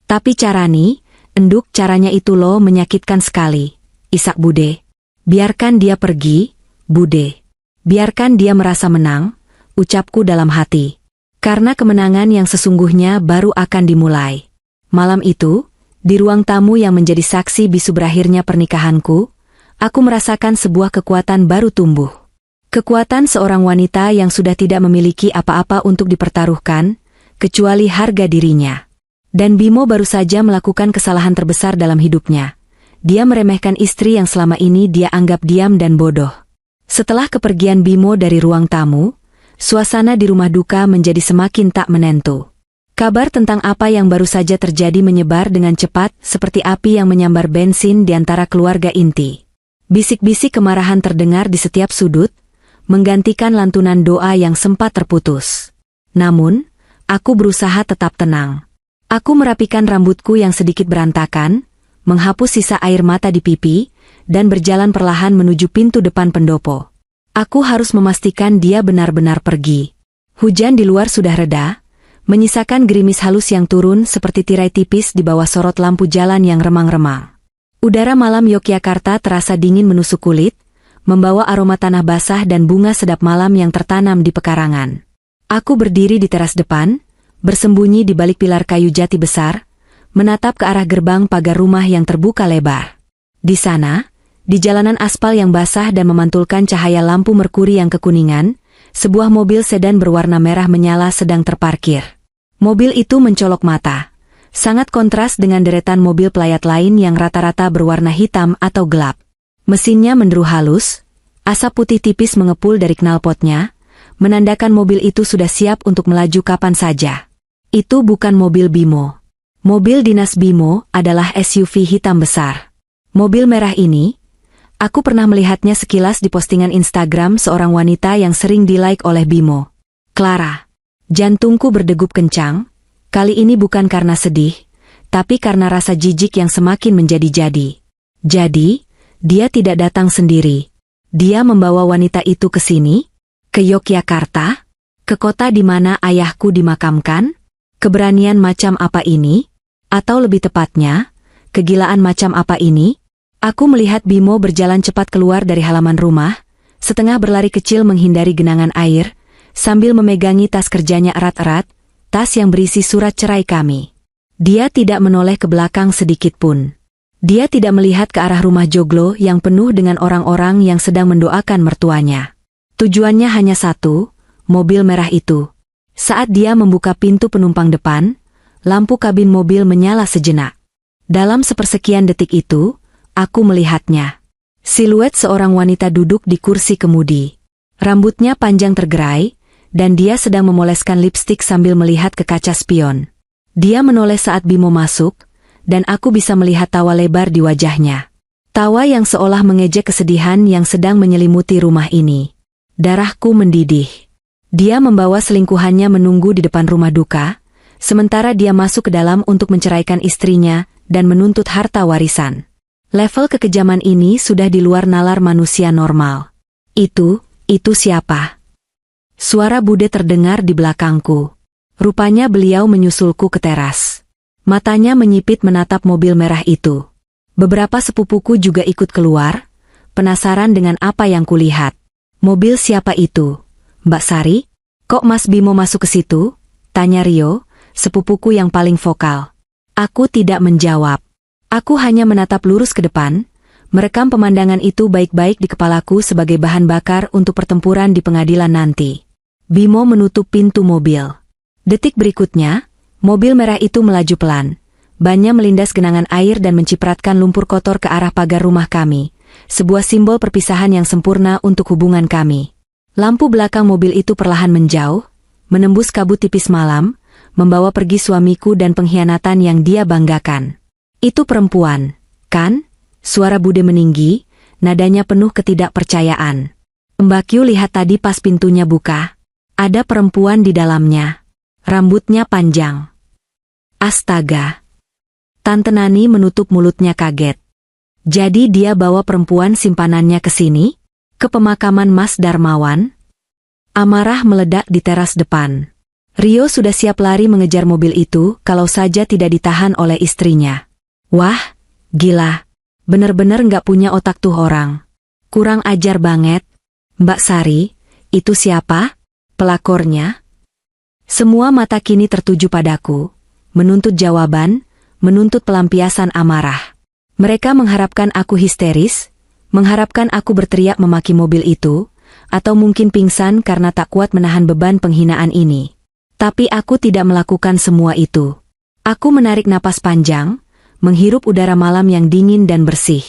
Tapi carani, Enduk, caranya itu loh menyakitkan sekali. Isak Bude. Biarkan dia pergi, Bude. Biarkan dia merasa menang, ucapku dalam hati. Karena kemenangan yang sesungguhnya baru akan dimulai. Malam itu, di ruang tamu yang menjadi saksi bisu berakhirnya pernikahanku, aku merasakan sebuah kekuatan baru tumbuh. Kekuatan seorang wanita yang sudah tidak memiliki apa-apa untuk dipertaruhkan, kecuali harga dirinya. Dan Bimo baru saja melakukan kesalahan terbesar dalam hidupnya. Dia meremehkan istri yang selama ini dia anggap diam dan bodoh. Setelah kepergian Bimo dari ruang tamu, suasana di rumah duka menjadi semakin tak menentu. Kabar tentang apa yang baru saja terjadi menyebar dengan cepat seperti api yang menyambar bensin di antara keluarga inti. Bisik-bisik kemarahan terdengar di setiap sudut, menggantikan lantunan doa yang sempat terputus. Namun, aku berusaha tetap tenang. Aku merapikan rambutku yang sedikit berantakan, menghapus sisa air mata di pipi, dan berjalan perlahan menuju pintu depan pendopo. Aku harus memastikan dia benar-benar pergi. Hujan di luar sudah reda, menyisakan gerimis halus yang turun seperti tirai tipis di bawah sorot lampu jalan yang remang-remang. Udara malam Yogyakarta terasa dingin menusuk kulit, membawa aroma tanah basah dan bunga sedap malam yang tertanam di pekarangan. Aku berdiri di teras depan, bersembunyi di balik pilar kayu jati besar, menatap ke arah gerbang pagar rumah yang terbuka lebar. Di sana, di jalanan aspal yang basah dan memantulkan cahaya lampu merkuri yang kekuningan, sebuah mobil sedan berwarna merah menyala sedang terparkir. Mobil itu mencolok mata, sangat kontras dengan deretan mobil pelayat lain yang rata-rata berwarna hitam atau gelap. Mesinnya menderu halus, asap putih tipis mengepul dari knalpotnya, menandakan mobil itu sudah siap untuk melaju kapan saja. Itu bukan mobil Bimo. Mobil dinas Bimo adalah SUV hitam besar. Mobil merah ini, aku pernah melihatnya sekilas di postingan Instagram seorang wanita yang sering di-like oleh Bimo. Clara. Jantungku berdegup kencang, kali ini bukan karena sedih, tapi karena rasa jijik yang semakin menjadi-jadi. Jadi, dia tidak datang sendiri. Dia membawa wanita itu ke sini? Ke Yogyakarta? Ke kota di mana ayahku dimakamkan? Keberanian macam apa ini? Atau lebih tepatnya, kegilaan macam apa ini? Aku melihat Bimo berjalan cepat keluar dari halaman rumah, setengah berlari kecil menghindari genangan air, sambil memegangi tas kerjanya erat-erat, tas yang berisi surat cerai kami. Dia tidak menoleh ke belakang sedikit pun. Dia tidak melihat ke arah rumah joglo yang penuh dengan orang-orang yang sedang mendoakan mertuanya. Tujuannya hanya satu, mobil merah itu. Saat dia membuka pintu penumpang depan, lampu kabin mobil menyala sejenak. Dalam sepersekian detik itu, aku melihatnya. Siluet seorang wanita duduk di kursi kemudi. Rambutnya panjang tergerai, dan dia sedang memoleskan lipstik sambil melihat ke kaca spion. Dia menoleh saat Bimo masuk, dan aku bisa melihat tawa lebar di wajahnya. Tawa yang seolah mengejek kesedihan yang sedang menyelimuti rumah ini. Darahku mendidih. Dia membawa selingkuhannya menunggu di depan rumah duka, sementara dia masuk ke dalam untuk menceraikan istrinya dan menuntut harta warisan. Level kekejaman ini sudah di luar nalar manusia normal. Itu siapa? Suara Bude terdengar di belakangku. Rupanya beliau menyusulku ke teras. Matanya menyipit menatap mobil merah itu. Beberapa sepupuku juga ikut keluar, penasaran dengan apa yang kulihat. Mobil siapa itu? Mbak Sari? Kok Mas Bimo masuk ke situ? Tanya Rio, sepupuku yang paling vokal. Aku tidak menjawab. Aku hanya menatap lurus ke depan, merekam pemandangan itu baik-baik di kepalaku sebagai bahan bakar untuk pertempuran di pengadilan nanti. Bimo menutup pintu mobil. Detik berikutnya, mobil merah itu melaju pelan. Bannya melindas genangan air dan mencipratkan lumpur kotor ke arah pagar rumah kami. Sebuah simbol perpisahan yang sempurna untuk hubungan kami. Lampu belakang mobil itu perlahan menjauh, menembus kabut tipis malam, membawa pergi suamiku dan pengkhianatan yang dia banggakan. Itu perempuan, kan? Suara Bude meninggi, nadanya penuh ketidakpercayaan. Mbak Kyu lihat tadi pas pintunya buka. Ada perempuan di dalamnya. Rambutnya panjang. Astaga. Tante Nani menutup mulutnya kaget. Jadi dia bawa perempuan simpanannya ke sini? Ke pemakaman Mas Darmawan? Amarah meledak di teras depan. Rio sudah siap lari mengejar mobil itu kalau saja tidak ditahan oleh istrinya. Wah, gila. Bener-bener nggak punya otak tuh orang. Kurang ajar banget. Mbak Sari, itu siapa? Pelakornya? Semua mata kini tertuju padaku, menuntut jawaban, menuntut pelampiasan amarah. Mereka mengharapkan aku histeris, mengharapkan aku berteriak memaki mobil itu, atau mungkin pingsan karena tak kuat menahan beban penghinaan ini. Tapi aku tidak melakukan semua itu. Aku menarik napas panjang, menghirup udara malam yang dingin dan bersih.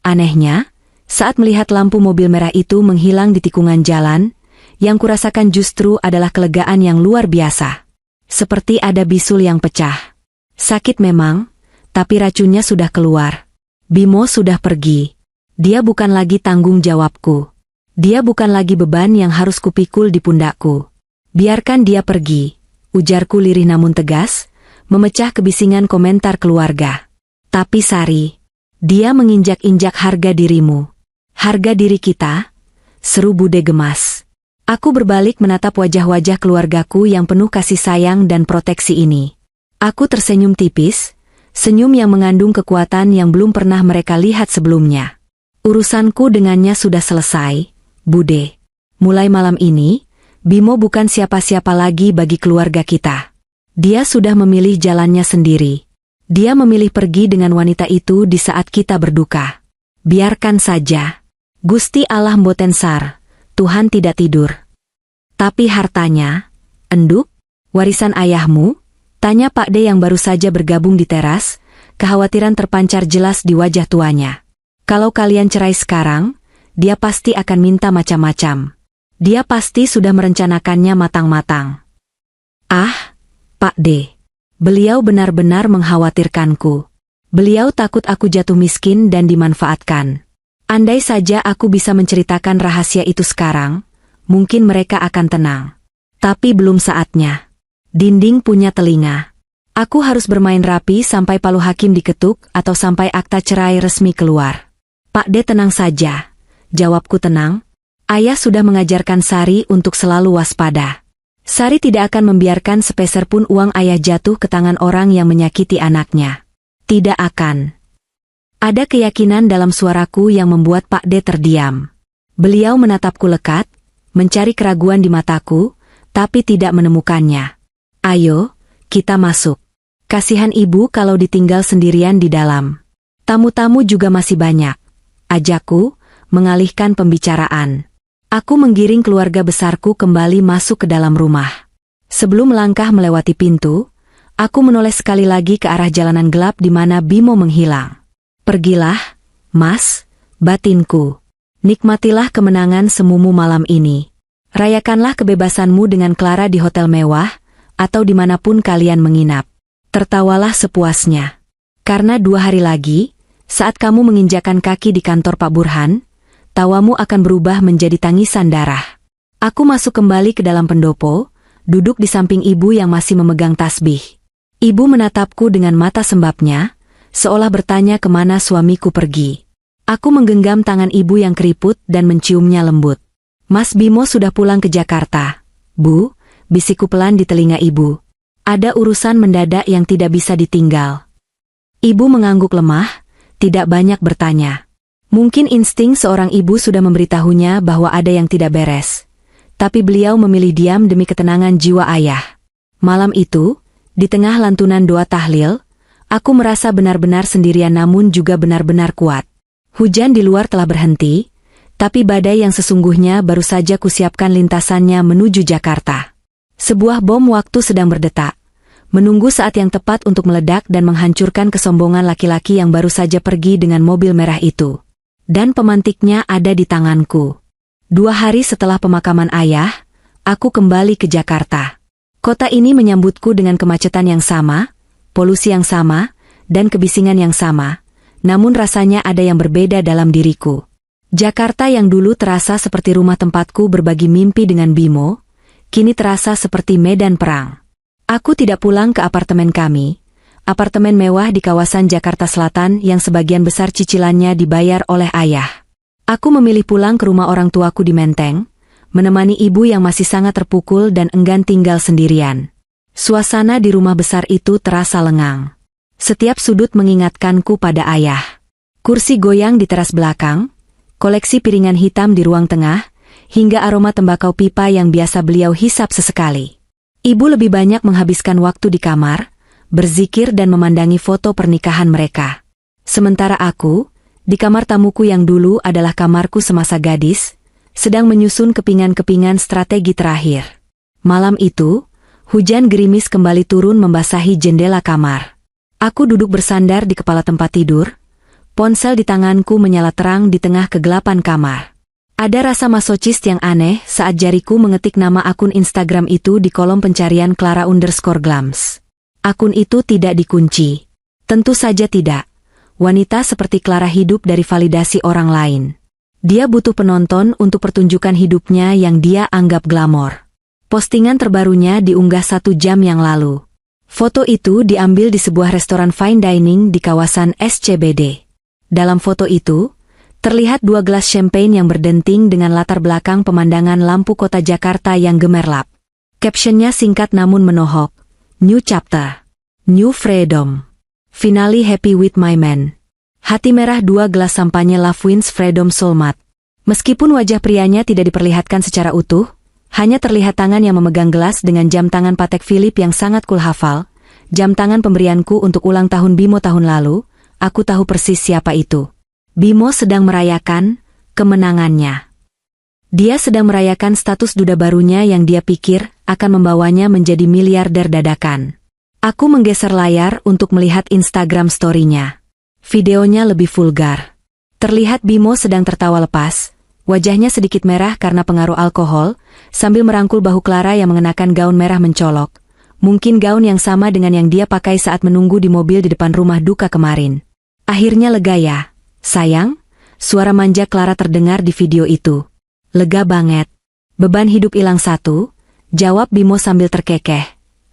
Anehnya, saat melihat lampu mobil merah itu menghilang di tikungan jalan, yang kurasakan justru adalah kelegaan yang luar biasa. Seperti ada bisul yang pecah. Sakit memang, tapi racunnya sudah keluar. Bimo sudah pergi. Dia bukan lagi tanggung jawabku. Dia bukan lagi beban yang harus kupikul di pundakku. Biarkan dia pergi, ujarku lirih namun tegas, memecah kebisingan komentar keluarga. Tapi Sari, dia menginjak-injak harga dirimu. Harga diri kita? Seru Bude gemas. Aku berbalik menatap wajah-wajah keluargaku yang penuh kasih sayang dan proteksi ini. Aku tersenyum tipis, senyum yang mengandung kekuatan yang belum pernah mereka lihat sebelumnya. Urusanku dengannya sudah selesai, Bude. Mulai malam ini, Bimo bukan siapa-siapa lagi bagi keluarga kita. Dia sudah memilih jalannya sendiri. Dia memilih pergi dengan wanita itu di saat kita berduka. Biarkan saja. Gusti Allah mboten sar. Tuhan tidak tidur. Tapi hartanya, enduk, warisan ayahmu? Tanya Pak D yang baru saja bergabung di teras, kekhawatiran terpancar jelas di wajah tuanya. Kalau kalian cerai sekarang, dia pasti akan minta macam-macam. Dia pasti sudah merencanakannya matang-matang. Ah, Pak D. Beliau benar-benar mengkhawatirkanku. Beliau takut aku jatuh miskin dan dimanfaatkan. Andai saja aku bisa menceritakan rahasia itu sekarang, mungkin mereka akan tenang. Tapi belum saatnya. Dinding punya telinga. Aku harus bermain rapi sampai palu hakim diketuk atau sampai akta cerai resmi keluar. Pak D tenang saja. Jawabku tenang. Ayah sudah mengajarkan Sari untuk selalu waspada. Sari tidak akan membiarkan sepeser pun uang ayah jatuh ke tangan orang yang menyakiti anaknya. Tidak akan. Ada keyakinan dalam suaraku yang membuat Pak D terdiam. Beliau menatapku lekat, mencari keraguan di mataku, tapi tidak menemukannya. Ayo, kita masuk. Kasihan ibu kalau ditinggal sendirian di dalam. Tamu-tamu juga masih banyak. Ajakku, mengalihkan pembicaraan. Aku menggiring keluarga besarku kembali masuk ke dalam rumah. Sebelum melangkah melewati pintu, aku menoleh sekali lagi ke arah jalanan gelap di mana Bimo menghilang. Pergilah, Mas, batinku. Nikmatilah kemenangan semumu malam ini. Rayakanlah kebebasanmu dengan Clara di hotel mewah, atau dimanapun kalian menginap. Tertawalah sepuasnya. Karena 2 hari lagi, saat kamu menginjakan kaki di kantor Pak Burhan, tawamu akan berubah menjadi tangisan darah. Aku masuk kembali ke dalam pendopo, duduk di samping ibu yang masih memegang tasbih. Ibu menatapku dengan mata sembabnya, seolah bertanya kemana suamiku pergi. Aku menggenggam tangan ibu yang keriput dan menciumnya lembut. Mas Bimo sudah pulang ke Jakarta. Bu, bisikku pelan di telinga ibu. Ada urusan mendadak yang tidak bisa ditinggal. Ibu mengangguk lemah, tidak banyak bertanya. Mungkin insting seorang ibu sudah memberitahunya bahwa ada yang tidak beres. Tapi beliau memilih diam demi ketenangan jiwa ayah. Malam itu, di tengah lantunan doa tahlil, aku merasa benar-benar sendirian namun juga benar-benar kuat. Hujan di luar telah berhenti, tapi badai yang sesungguhnya baru saja kusiapkan lintasannya menuju Jakarta. Sebuah bom waktu sedang berdetak, menunggu saat yang tepat untuk meledak dan menghancurkan kesombongan laki-laki yang baru saja pergi dengan mobil merah itu. Dan pemantiknya ada di tanganku. 2 hari setelah pemakaman ayah, aku kembali ke Jakarta. Kota ini menyambutku dengan kemacetan yang sama, polusi yang sama, dan kebisingan yang sama, namun rasanya ada yang berbeda dalam diriku. Jakarta yang dulu terasa seperti rumah tempatku berbagi mimpi dengan Bimo, kini terasa seperti medan perang. Aku tidak pulang ke apartemen kami, apartemen mewah di kawasan Jakarta Selatan yang sebagian besar cicilannya dibayar oleh ayah. Aku memilih pulang ke rumah orang tuaku di Menteng, menemani ibu yang masih sangat terpukul dan enggan tinggal sendirian. Suasana di rumah besar itu terasa lengang. Setiap sudut mengingatkanku pada ayah. Kursi goyang di teras belakang, koleksi piringan hitam di ruang tengah, hingga aroma tembakau pipa yang biasa beliau hisap sesekali. Ibu lebih banyak menghabiskan waktu di kamar, berzikir dan memandangi foto pernikahan mereka. Sementara aku, di kamar tamuku yang dulu adalah kamarku semasa gadis, sedang menyusun kepingan-kepingan strategi terakhir. Malam itu, hujan gerimis kembali turun membasahi jendela kamar. Aku duduk bersandar di kepala tempat tidur, ponsel di tanganku menyala terang di tengah kegelapan kamar. Ada rasa masochis yang aneh saat jariku mengetik nama akun Instagram itu di kolom pencarian Clara_Glams. Akun itu tidak dikunci. Tentu saja tidak. Wanita seperti Clara hidup dari validasi orang lain. Dia butuh penonton untuk pertunjukan hidupnya yang dia anggap glamor. Postingan terbarunya diunggah 1 jam yang lalu. Foto itu diambil di sebuah restoran fine dining di kawasan SCBD. Dalam foto itu, terlihat 2 gelas champagne yang berdenting dengan latar belakang pemandangan lampu kota Jakarta yang gemerlap. Captionnya singkat namun menohok. New chapter. New freedom. Finally happy with my man. Hati merah 2 gelas sampanye Love Wins Freedom Soulmate. Meskipun wajah prianya tidak diperlihatkan secara utuh, hanya terlihat tangan yang memegang gelas dengan jam tangan Patek Philippe yang sangat kul hafal, jam tangan pemberianku untuk ulang tahun Bimo tahun lalu, aku tahu persis siapa itu. Bimo sedang merayakan kemenangannya. Dia sedang merayakan status duda barunya yang dia pikir akan membawanya menjadi miliarder dadakan. Aku menggeser layar untuk melihat Instagram story-nya. Videonya lebih vulgar. Terlihat Bimo sedang tertawa lepas, wajahnya sedikit merah karena pengaruh alkohol, sambil merangkul bahu Clara yang mengenakan gaun merah mencolok. Mungkin gaun yang sama dengan yang dia pakai saat menunggu di mobil di depan rumah duka kemarin. Akhirnya lega ya, sayang? Suara manja Clara terdengar di video itu. Lega banget. Beban hidup hilang satu, jawab Bimo sambil terkekeh,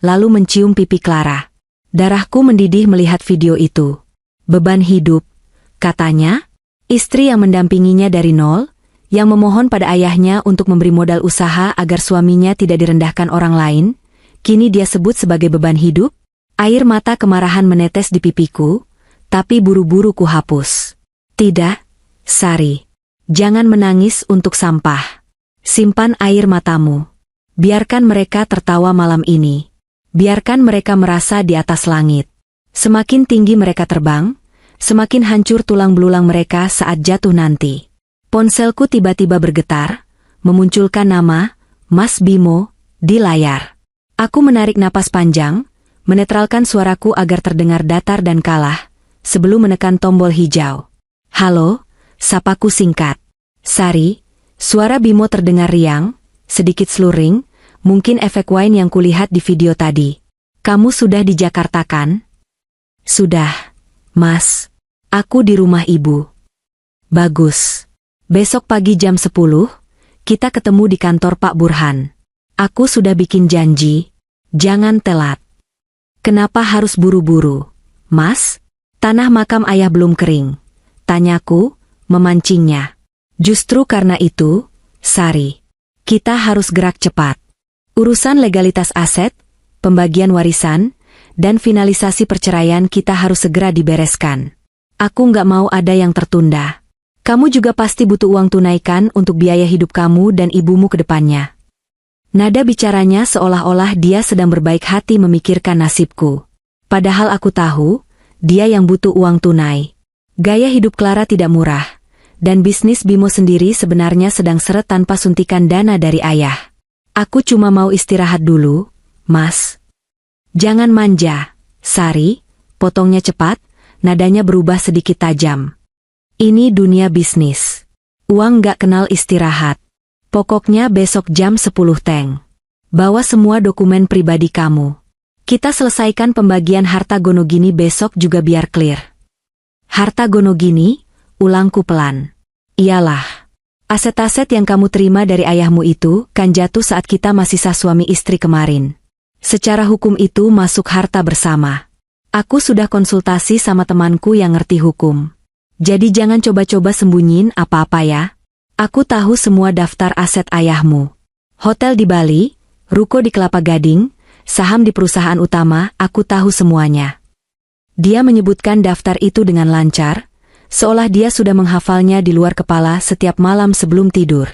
lalu mencium pipi Clara. Darahku mendidih melihat video itu. Beban hidup, katanya? Istri yang mendampinginya dari nol, yang memohon pada ayahnya untuk memberi modal usaha agar suaminya tidak direndahkan orang lain, kini dia sebut sebagai beban hidup? Air mata kemarahan menetes di pipiku, tapi buru-buru ku hapus. Tidak, Sari. Jangan menangis untuk sampah. Simpan air matamu. Biarkan mereka tertawa malam ini. Biarkan mereka merasa di atas langit. Semakin tinggi mereka terbang, semakin hancur tulang belulang mereka saat jatuh nanti. Ponselku tiba-tiba bergetar, memunculkan nama Mas Bimo di layar. Aku menarik napas panjang, menetralkan suaraku agar terdengar datar dan kalah, sebelum menekan tombol hijau. Halo, sapaku singkat. Sari, suara Bimo terdengar riang, sedikit sluring, mungkin efek wine yang kulihat di video tadi. Kamu sudah di Jakarta kan? Sudah. Mas, aku di rumah ibu. Bagus. Besok pagi jam 10, kita ketemu di kantor Pak Burhan. Aku sudah bikin janji, jangan telat. Kenapa harus buru-buru, Mas? Tanah makam ayah belum kering. Tanyaku, memancingnya. Justru karena itu, Sari, kita harus gerak cepat. Urusan legalitas aset, pembagian warisan, dan finalisasi perceraian kita harus segera dibereskan. Aku nggak mau ada yang tertunda. Kamu juga pasti butuh uang tunaikan untuk biaya hidup kamu dan ibumu ke depannya. Nada bicaranya seolah-olah dia sedang berbaik hati memikirkan nasibku. Padahal aku tahu, dia yang butuh uang tunai. Gaya hidup Clara tidak murah, dan bisnis Bimo sendiri sebenarnya sedang seret tanpa suntikan dana dari ayah. Aku cuma mau istirahat dulu, Mas. Jangan manja, Sari, potongnya cepat, nadanya berubah sedikit tajam. Ini dunia bisnis. Uang gak kenal istirahat. Pokoknya besok jam 10 teng. Bawa semua dokumen pribadi kamu. Kita selesaikan pembagian harta Gonogini besok juga biar clear. Harta Gonogini, ulangku pelan. Iyalah. Aset-aset yang kamu terima dari ayahmu itu kan jatuh saat kita masih sah suami istri kemarin. Secara hukum itu masuk harta bersama. Aku sudah konsultasi sama temanku yang ngerti hukum. Jadi jangan coba-coba sembunyiin apa-apa ya. Aku tahu semua daftar aset ayahmu. Hotel di Bali, ruko di Kelapa Gading, saham di perusahaan utama, aku tahu semuanya. Dia menyebutkan daftar itu dengan lancar, seolah dia sudah menghafalnya di luar kepala setiap malam sebelum tidur.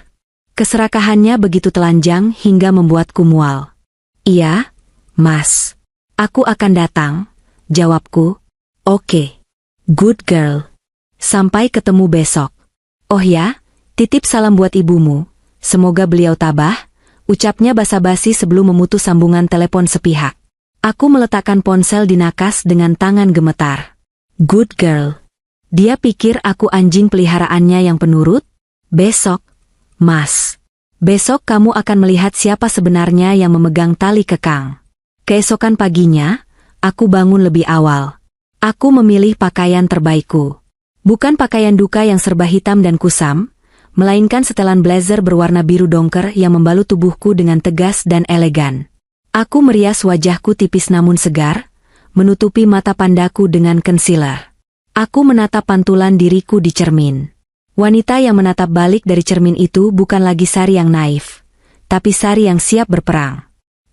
Keserakahannya begitu telanjang hingga membuatku mual. Iya, Mas. Aku akan datang, jawabku. Oke. Good girl. Sampai ketemu besok. Oh ya, titip salam buat ibumu. Semoga beliau tabah, ucapnya basa-basi sebelum memutus sambungan telepon sepihak. Aku meletakkan ponsel di nakas dengan tangan gemetar. Good girl. Dia pikir aku anjing peliharaannya yang penurut? Besok, Mas. Besok kamu akan melihat siapa sebenarnya yang memegang tali kekang. Keesokan paginya, aku bangun lebih awal. Aku memilih pakaian terbaikku. Bukan pakaian duka yang serba hitam dan kusam, melainkan setelan blazer berwarna biru dongker yang membalut tubuhku dengan tegas dan elegan. Aku merias wajahku tipis namun segar, menutupi mata pandaku dengan concealer. Aku menatap pantulan diriku di cermin. Wanita yang menatap balik dari cermin itu bukan lagi Sari yang naif, tapi Sari yang siap berperang.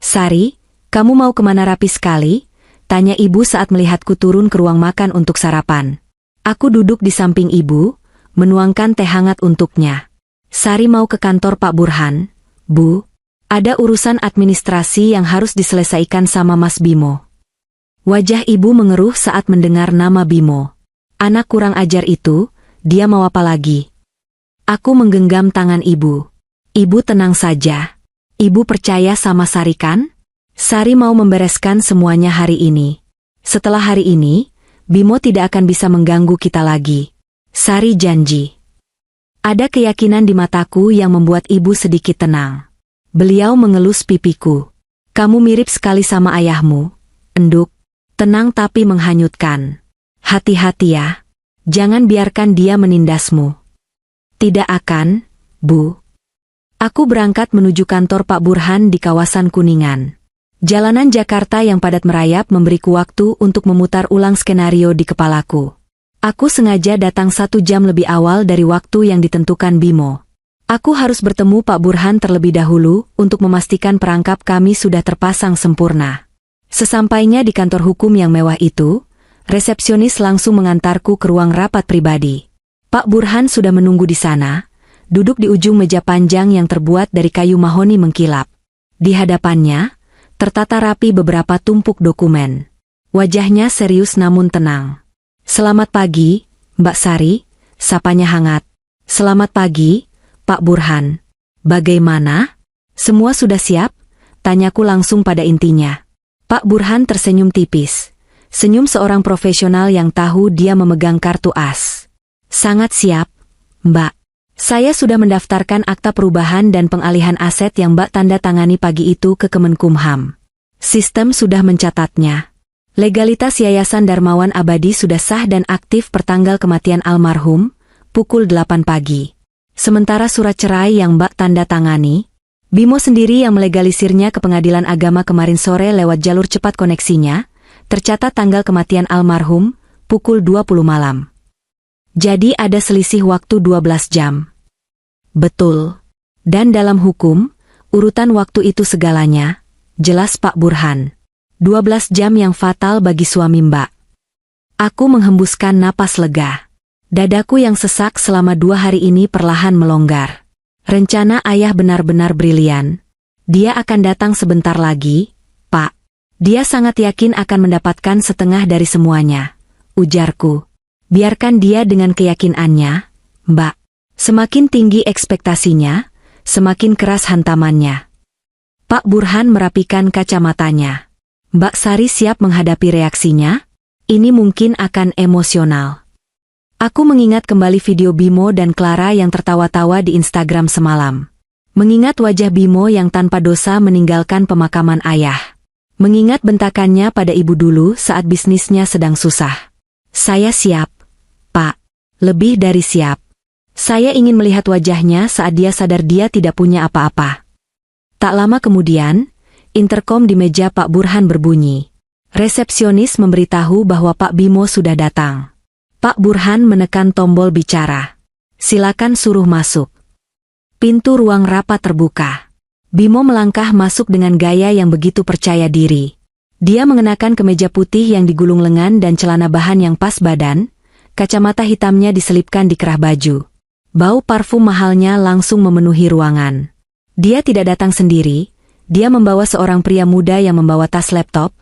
Sari, kamu mau kemana rapi sekali? Tanya ibu saat melihatku turun ke ruang makan untuk sarapan. Aku duduk di samping ibu, menuangkan teh hangat untuknya. Sari mau ke kantor Pak Burhan, Bu. Ada urusan administrasi yang harus diselesaikan sama Mas Bimo. Wajah ibu mengeruh saat mendengar nama Bimo. Anak kurang ajar itu, dia mau apa lagi? Aku menggenggam tangan ibu. Ibu tenang saja. Ibu percaya sama Sari kan? Sari mau membereskan semuanya hari ini. Setelah hari ini, Bimo tidak akan bisa mengganggu kita lagi. Sari janji. Ada keyakinan di mataku yang membuat ibu sedikit tenang. Beliau mengelus pipiku. Kamu mirip sekali sama ayahmu, enduk. Tenang tapi menghanyutkan. Hati-hati ya. Jangan biarkan dia menindasmu. Tidak akan, Bu. Aku berangkat menuju kantor Pak Burhan di kawasan Kuningan. Jalanan Jakarta yang padat merayap memberiku waktu untuk memutar ulang skenario di kepalaku. Aku sengaja datang 1 jam lebih awal dari waktu yang ditentukan Bimo. Aku harus bertemu Pak Burhan terlebih dahulu untuk memastikan perangkap kami sudah terpasang sempurna. Sesampainya di kantor hukum yang mewah itu, resepsionis langsung mengantarku ke ruang rapat pribadi. Pak Burhan sudah menunggu di sana, duduk di ujung meja panjang yang terbuat dari kayu mahoni mengkilap. Di hadapannya, tertata rapi beberapa tumpuk dokumen. Wajahnya serius namun tenang. Selamat pagi, Mbak Sari, sapanya hangat. Selamat pagi, Pak Burhan. Bagaimana? Semua sudah siap? Tanyaku langsung pada intinya. Pak Burhan tersenyum tipis. Senyum seorang profesional yang tahu dia memegang kartu as. Sangat siap, Mbak. Saya sudah mendaftarkan akta perubahan dan pengalihan aset yang Mbak tanda tangani pagi itu ke Kemenkumham. Sistem sudah mencatatnya. Legalitas Yayasan Darmawan Abadi sudah sah dan aktif pertanggal kematian almarhum, pukul 8 pagi. Sementara surat cerai yang Mbak tanda tangani, Bimo sendiri yang melegalisirnya ke Pengadilan Agama kemarin sore lewat jalur cepat koneksinya, tercatat tanggal kematian almarhum, pukul 20 malam. Jadi ada selisih waktu 12 jam. Betul. Dan dalam hukum, urutan waktu itu segalanya, jelas Pak Burhan. 12 jam yang fatal bagi suami Mbak. Aku menghembuskan napas lega. Dadaku yang sesak selama 2 hari ini perlahan melonggar. Rencana ayah benar-benar brilian. Dia akan datang sebentar lagi, Pak. Dia sangat yakin akan mendapatkan setengah dari semuanya, ujarku. Biarkan dia dengan keyakinannya, Mbak. Semakin tinggi ekspektasinya, semakin keras hantamannya. Pak Burhan merapikan kacamatanya. Mbak Sari siap menghadapi reaksinya? Ini mungkin akan emosional. Aku mengingat kembali video Bimo dan Clara yang tertawa-tawa di Instagram semalam. Mengingat wajah Bimo yang tanpa dosa meninggalkan pemakaman ayah. Mengingat bentakannya pada ibu dulu saat bisnisnya sedang susah. Saya siap, Pak. Lebih dari siap. Saya ingin melihat wajahnya saat dia sadar dia tidak punya apa-apa. Tak lama kemudian, interkom di meja Pak Burhan berbunyi. Resepsionis memberitahu bahwa Pak Bimo sudah datang. Pak Burhan menekan tombol bicara. Silakan suruh masuk. Pintu ruang rapat terbuka. Bimo melangkah masuk dengan gaya yang begitu percaya diri. Dia mengenakan kemeja putih yang digulung lengan dan celana bahan yang pas badan, kacamata hitamnya diselipkan di kerah baju. Bau parfum mahalnya langsung memenuhi ruangan. Dia tidak datang sendiri, dia membawa seorang pria muda yang membawa tas laptop,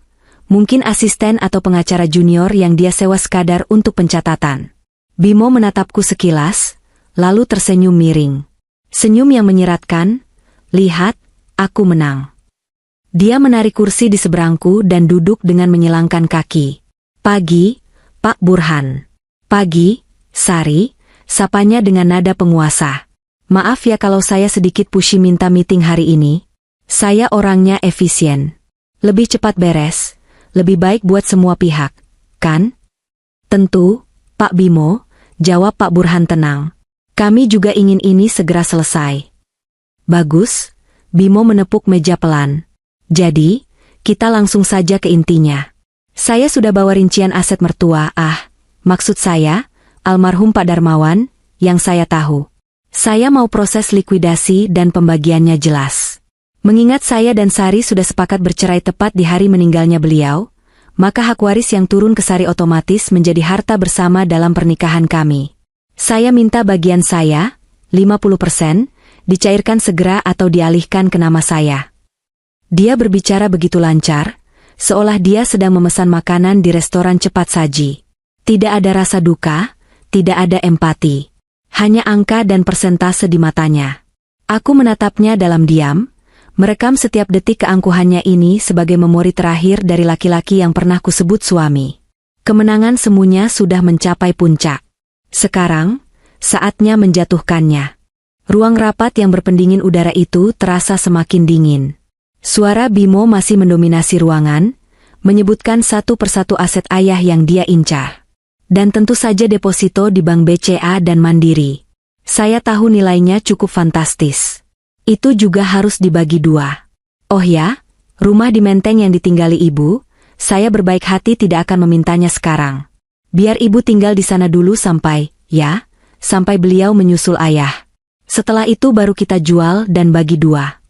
mungkin asisten atau pengacara junior yang dia sewa sekadar untuk pencatatan. Bimo menatapku sekilas, lalu tersenyum miring. Senyum yang menyeratkan, lihat, aku menang. Dia menarik kursi di seberangku dan duduk dengan menyilangkan kaki. Pagi, Pak Burhan. Pagi, Sari, sapanya dengan nada penguasa. Maaf ya kalau saya sedikit pushy minta meeting hari ini. Saya orangnya efisien. Lebih cepat beres. Lebih baik buat semua pihak, kan? Tentu, Pak Bimo, jawab Pak Burhan tenang. Kami juga ingin ini segera selesai. Bagus, Bimo menepuk meja pelan. Jadi, kita langsung saja ke intinya. Saya sudah bawa rincian aset mertua, maksud saya, almarhum Pak Darmawan, yang saya tahu. Saya mau proses likuidasi dan pembagiannya jelas. Mengingat saya dan Sari sudah sepakat bercerai tepat di hari meninggalnya beliau, maka hak waris yang turun ke Sari otomatis menjadi harta bersama dalam pernikahan kami. Saya minta bagian saya, 50%, dicairkan segera atau dialihkan ke nama saya. Dia berbicara begitu lancar, seolah dia sedang memesan makanan di restoran cepat saji. Tidak ada rasa duka, tidak ada empati. Hanya angka dan persentase di matanya. Aku menatapnya dalam diam, merekam setiap detik keangkuhannya ini sebagai memori terakhir dari laki-laki yang pernah kusebut suami. Kemenangan semuanya sudah mencapai puncak. Sekarang, saatnya menjatuhkannya. Ruang rapat yang berpendingin udara itu terasa semakin dingin. Suara Bimo masih mendominasi ruangan, menyebutkan satu persatu aset ayah yang dia incar. Dan tentu saja deposito di Bank BCA dan Mandiri. Saya tahu nilainya cukup fantastis. Itu juga harus dibagi dua. Oh ya, rumah di Menteng yang ditinggali ibu, saya berbaik hati tidak akan memintanya sekarang. Biar ibu tinggal di sana dulu sampai beliau menyusul ayah. Setelah itu baru kita jual dan bagi dua.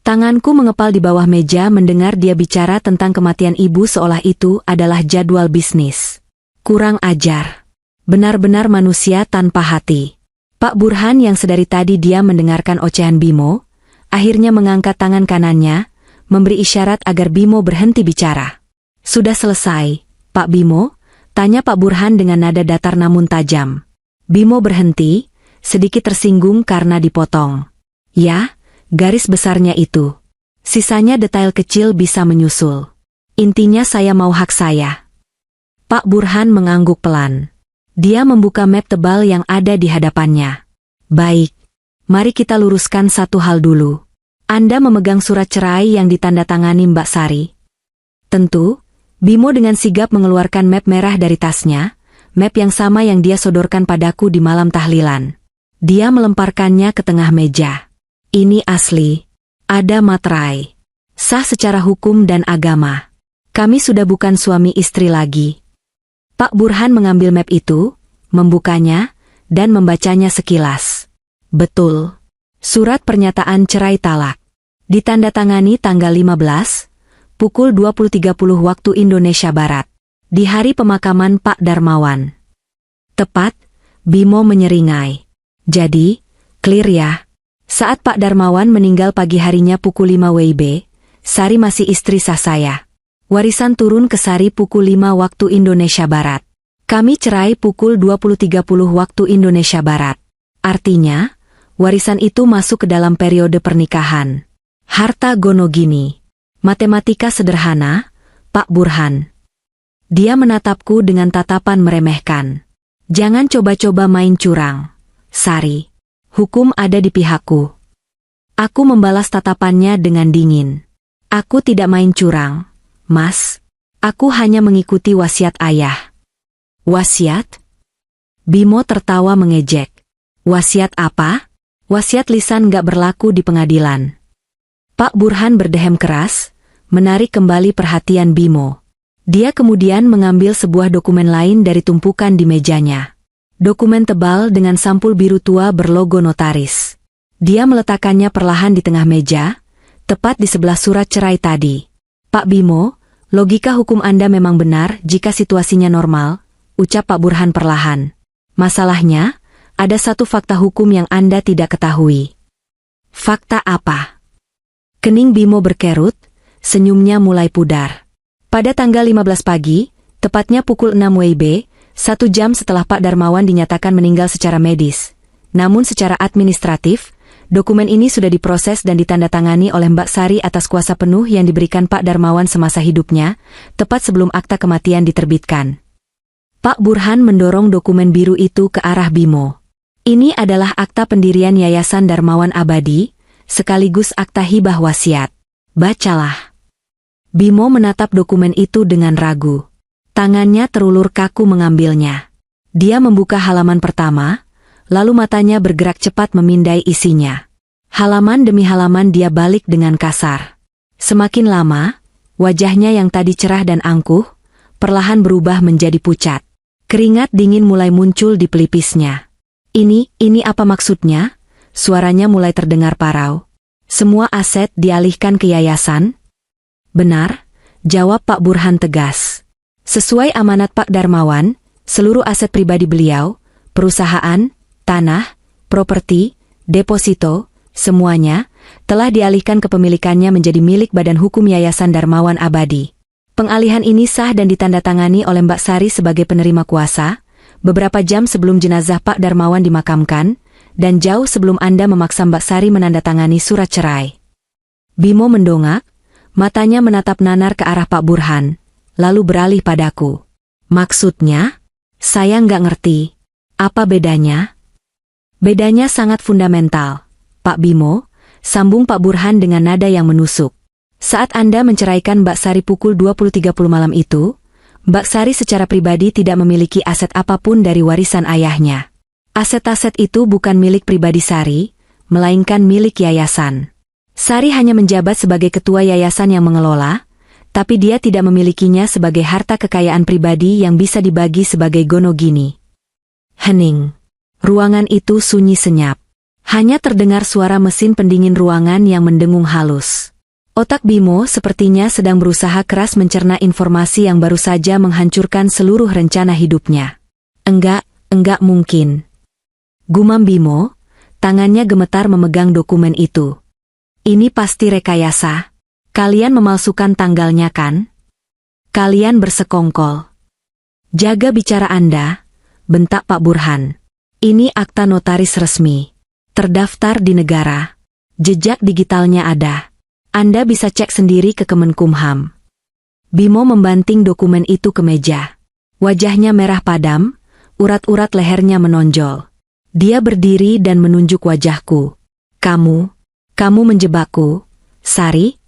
Tanganku mengepal di bawah meja mendengar dia bicara tentang kematian ibu seolah itu adalah jadwal bisnis. Kurang ajar. Benar-benar manusia tanpa hati. Pak Burhan yang sedari tadi dia mendengarkan ocehan Bimo, akhirnya mengangkat tangan kanannya, memberi isyarat agar Bimo berhenti bicara. Sudah selesai, Pak Bimo? Tanya Pak Burhan dengan nada datar namun tajam. Bimo berhenti, sedikit tersinggung karena dipotong. Ya, garis besarnya itu. Sisanya detail kecil bisa menyusul. Intinya saya mau hak saya. Pak Burhan mengangguk pelan. Dia membuka map tebal yang ada di hadapannya. Baik, mari kita luruskan satu hal dulu. Anda memegang surat cerai yang ditandatangani Mbak Sari. Tentu, Bimo dengan sigap mengeluarkan map merah dari tasnya, map yang sama yang dia sodorkan padaku di malam tahlilan. Dia melemparkannya ke tengah meja. Ini asli. Ada materai. Sah secara hukum dan agama. Kami sudah bukan suami istri lagi. Pak Burhan mengambil map itu, membukanya, dan membacanya sekilas. Betul. Surat pernyataan cerai talak. Ditandatangani tanggal 15, pukul 20.30 waktu Indonesia Barat. Di hari pemakaman Pak Darmawan. Tepat, Bimo menyeringai. Jadi, clear ya. Saat Pak Darmawan meninggal pagi harinya pukul 5 WIB, Sari masih istri sah saya. Warisan turun ke Sari pukul 5 waktu Indonesia Barat. Kami cerai pukul 20.30 waktu Indonesia Barat. Artinya, warisan itu masuk ke dalam periode pernikahan. Harta gono gini. Matematika sederhana, Pak Burhan. Dia menatapku dengan tatapan meremehkan. Jangan coba-coba main curang. Sari, hukum ada di pihakku. Aku membalas tatapannya dengan dingin. Aku tidak main curang, Mas. Aku hanya mengikuti wasiat ayah. Wasiat? Bimo tertawa mengejek. Wasiat apa? Wasiat lisan gak berlaku di pengadilan. Pak Burhan berdehem keras, menarik kembali perhatian Bimo. Dia kemudian mengambil sebuah dokumen lain dari tumpukan di mejanya. Dokumen tebal dengan sampul biru tua berlogo notaris. Dia meletakkannya perlahan di tengah meja, tepat di sebelah surat cerai tadi. Pak Bimo, logika hukum Anda memang benar jika situasinya normal, ucap Pak Burhan perlahan. Masalahnya, ada satu fakta hukum yang Anda tidak ketahui. Fakta apa? Kening Bimo berkerut, senyumnya mulai pudar. Pada tanggal 15 pagi, tepatnya pukul 6 WIB, 1 jam setelah Pak Darmawan dinyatakan meninggal secara medis. Namun secara administratif, dokumen ini sudah diproses dan ditandatangani oleh Mbak Sari atas kuasa penuh yang diberikan Pak Darmawan semasa hidupnya, tepat sebelum akta kematian diterbitkan. Pak Burhan mendorong dokumen biru itu ke arah Bimo. Ini adalah akta pendirian Yayasan Darmawan Abadi, sekaligus akta hibah wasiat. Bacalah. Bimo menatap dokumen itu dengan ragu. Tangannya terulur kaku mengambilnya. Dia membuka halaman pertama, lalu matanya bergerak cepat memindai isinya. Halaman demi halaman dia balik dengan kasar. Semakin lama, wajahnya yang tadi cerah dan angkuh, perlahan berubah menjadi pucat. Keringat dingin mulai muncul di pelipisnya. Ini apa maksudnya? Suaranya mulai terdengar parau. Semua aset dialihkan ke yayasan? Benar, jawab Pak Burhan tegas. Sesuai amanat Pak Darmawan, seluruh aset pribadi beliau, perusahaan, tanah, properti, deposito, semuanya, telah dialihkan kepemilikannya menjadi milik Badan Hukum Yayasan Darmawan Abadi. Pengalihan ini sah dan ditandatangani oleh Mbak Sari sebagai penerima kuasa, beberapa jam sebelum jenazah Pak Darmawan dimakamkan, dan jauh sebelum Anda memaksa Mbak Sari menandatangani surat cerai. Bimo mendongak, matanya menatap nanar ke arah Pak Burhan, lalu beralih padaku. Maksudnya? Saya nggak ngerti. Apa bedanya? Bedanya sangat fundamental, Pak Bimo, sambung Pak Burhan dengan nada yang menusuk. Saat Anda menceraikan Mbak Sari pukul 20.30 malam itu, Mbak Sari secara pribadi tidak memiliki aset apapun dari warisan ayahnya. Aset-aset itu bukan milik pribadi Sari, melainkan milik yayasan. Sari hanya menjabat sebagai ketua yayasan yang mengelola, tapi dia tidak memilikinya sebagai harta kekayaan pribadi yang bisa dibagi sebagai gonogini. Hening. Ruangan itu sunyi senyap. Hanya terdengar suara mesin pendingin ruangan yang mendengung halus. Otak Bimo sepertinya sedang berusaha keras mencerna informasi yang baru saja menghancurkan seluruh rencana hidupnya. Enggak mungkin. Gumam Bimo, tangannya gemetar memegang dokumen itu. Ini pasti rekayasa. Kalian memalsukan tanggalnya kan? Kalian bersekongkol. Jaga bicara Anda, bentak Pak Burhan. Ini akta notaris resmi. Terdaftar di negara. Jejak digitalnya ada. Anda bisa cek sendiri ke Kemenkumham. Bimo membanting dokumen itu ke meja. Wajahnya merah padam, urat-urat lehernya menonjol. Dia berdiri dan menunjuk wajahku. Kamu menjebakku, Sari?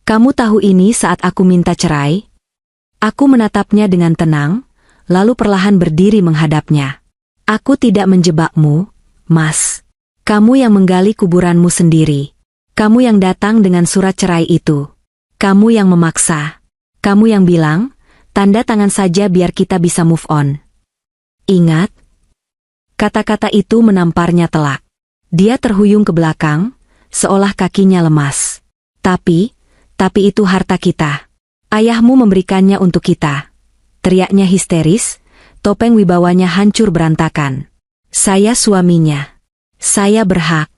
Kamu tahu ini saat aku minta cerai? Aku menatapnya dengan tenang, lalu perlahan berdiri menghadapnya. Aku tidak menjebakmu, Mas. Kamu yang menggali kuburanmu sendiri. Kamu yang datang dengan surat cerai itu. Kamu yang memaksa. Kamu yang bilang, tanda tangan saja biar kita bisa move on. Ingat? Kata-kata itu menamparnya telak. Dia terhuyung ke belakang, seolah kakinya lemas. Tapi itu harta kita. Ayahmu memberikannya untuk kita. Teriaknya histeris, topeng wibawanya hancur berantakan. Saya suaminya. Saya berhak.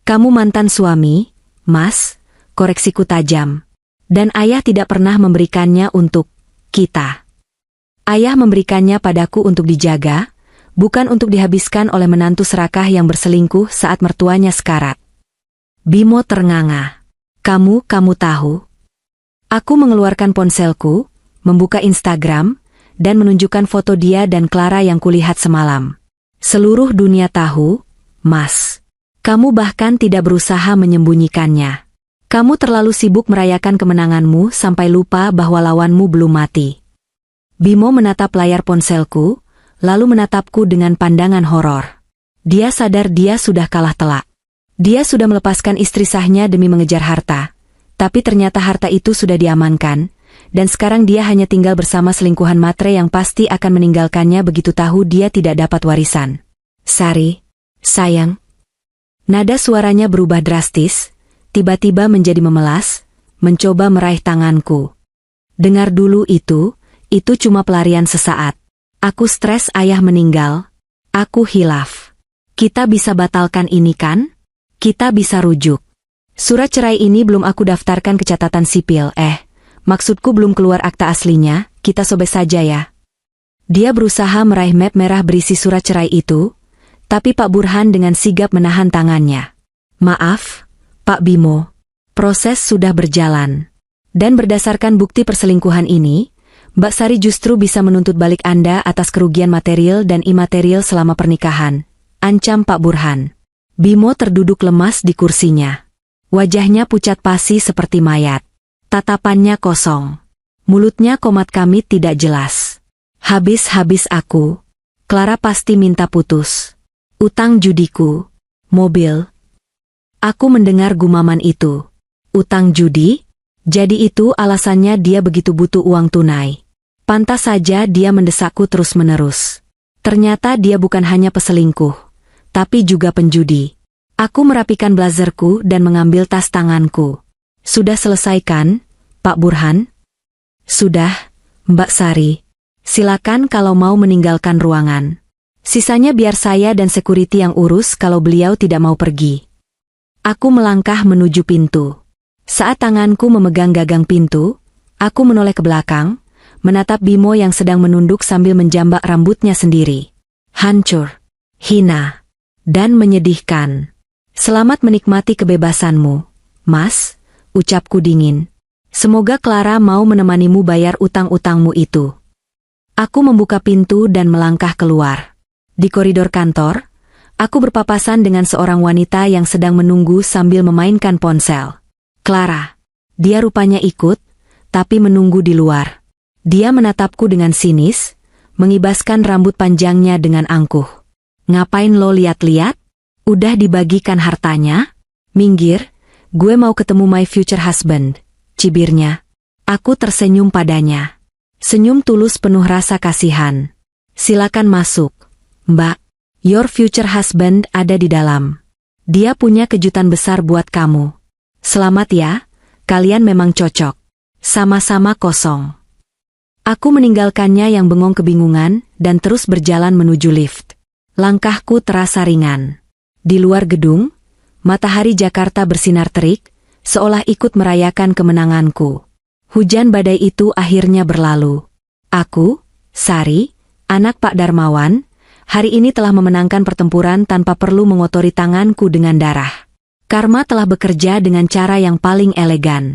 Kamu mantan suami, Mas, koreksiku tajam. Dan ayah tidak pernah memberikannya untuk kita. Ayah memberikannya padaku untuk dijaga, bukan untuk dihabiskan oleh menantu serakah yang berselingkuh saat mertuanya sekarat. Bimo ternganga. Kamu tahu? Aku mengeluarkan ponselku, membuka Instagram, dan menunjukkan foto dia dan Clara yang kulihat semalam. Seluruh dunia tahu, Mas. Kamu bahkan tidak berusaha menyembunyikannya. Kamu terlalu sibuk merayakan kemenanganmu sampai lupa bahwa lawanmu belum mati. Bimo menatap layar ponselku, lalu menatapku dengan pandangan horor. Dia sadar dia sudah kalah telak. Dia sudah melepaskan istri sahnya demi mengejar harta, tapi ternyata harta itu sudah diamankan, dan sekarang dia hanya tinggal bersama selingkuhan matre yang pasti akan meninggalkannya begitu tahu dia tidak dapat warisan. Sari, sayang. Nada suaranya berubah drastis, tiba-tiba menjadi memelas, mencoba meraih tanganku. Dengar dulu itu cuma pelarian sesaat. Aku stres ayah meninggal. Aku hilaf. Kita bisa batalkan ini kan? Kita bisa rujuk. Surat cerai ini belum aku daftarkan ke catatan sipil, maksudku belum keluar akta aslinya, kita sobek saja ya. Dia berusaha meraih map merah berisi surat cerai itu, tapi Pak Burhan dengan sigap menahan tangannya. Maaf, Pak Bimo. Proses sudah berjalan. Dan berdasarkan bukti perselingkuhan ini, Mbak Sari justru bisa menuntut balik Anda atas kerugian material dan imaterial selama pernikahan. Ancam Pak Burhan. Bimo terduduk lemas di kursinya. Wajahnya pucat pasi seperti mayat. Tatapannya kosong. Mulutnya komat kamit tidak jelas. Habis aku. Clara pasti minta putus. Utang judiku. Mobil. Aku mendengar gumaman itu. Utang judi? Jadi itu alasannya dia begitu butuh uang tunai. Pantas saja dia mendesakku terus-menerus. Ternyata dia bukan hanya peselingkuh, tapi juga penjudi. Aku merapikan blazerku dan mengambil tas tanganku. Sudah selesai kan, Pak Burhan? Sudah, Mbak Sari. Silakan kalau mau meninggalkan ruangan. Sisanya biar saya dan security yang urus kalau beliau tidak mau pergi. Aku melangkah menuju pintu. Saat tanganku memegang gagang pintu, aku menoleh ke belakang, menatap Bimo yang sedang menunduk sambil menjambak rambutnya sendiri. Hancur, hina, dan menyedihkan. Selamat menikmati kebebasanmu, Mas, ucapku dingin. Semoga Clara mau menemanimu bayar utang-utangmu itu. Aku membuka pintu dan melangkah keluar. Di koridor kantor, aku berpapasan dengan seorang wanita yang sedang menunggu sambil memainkan ponsel. Clara. Dia rupanya ikut, tapi menunggu di luar. Dia menatapku dengan sinis, mengibaskan rambut panjangnya dengan angkuh. Ngapain lo liat-liat? Udah dibagikan hartanya? Minggir, gue mau ketemu my future husband, cibirnya. Aku tersenyum padanya. Senyum tulus penuh rasa kasihan. Silakan masuk, Mbak. Your future husband ada di dalam. Dia punya kejutan besar buat kamu. Selamat ya, kalian memang cocok. Sama-sama kosong. Aku meninggalkannya yang bengong kebingungan dan terus berjalan menuju lift. Langkahku terasa ringan. Di luar gedung, matahari Jakarta bersinar terik, seolah ikut merayakan kemenanganku. Hujan badai itu akhirnya berlalu. Aku, Sari, anak Pak Darmawan, hari ini telah memenangkan pertempuran tanpa perlu mengotori tanganku dengan darah. Karma telah bekerja dengan cara yang paling elegan.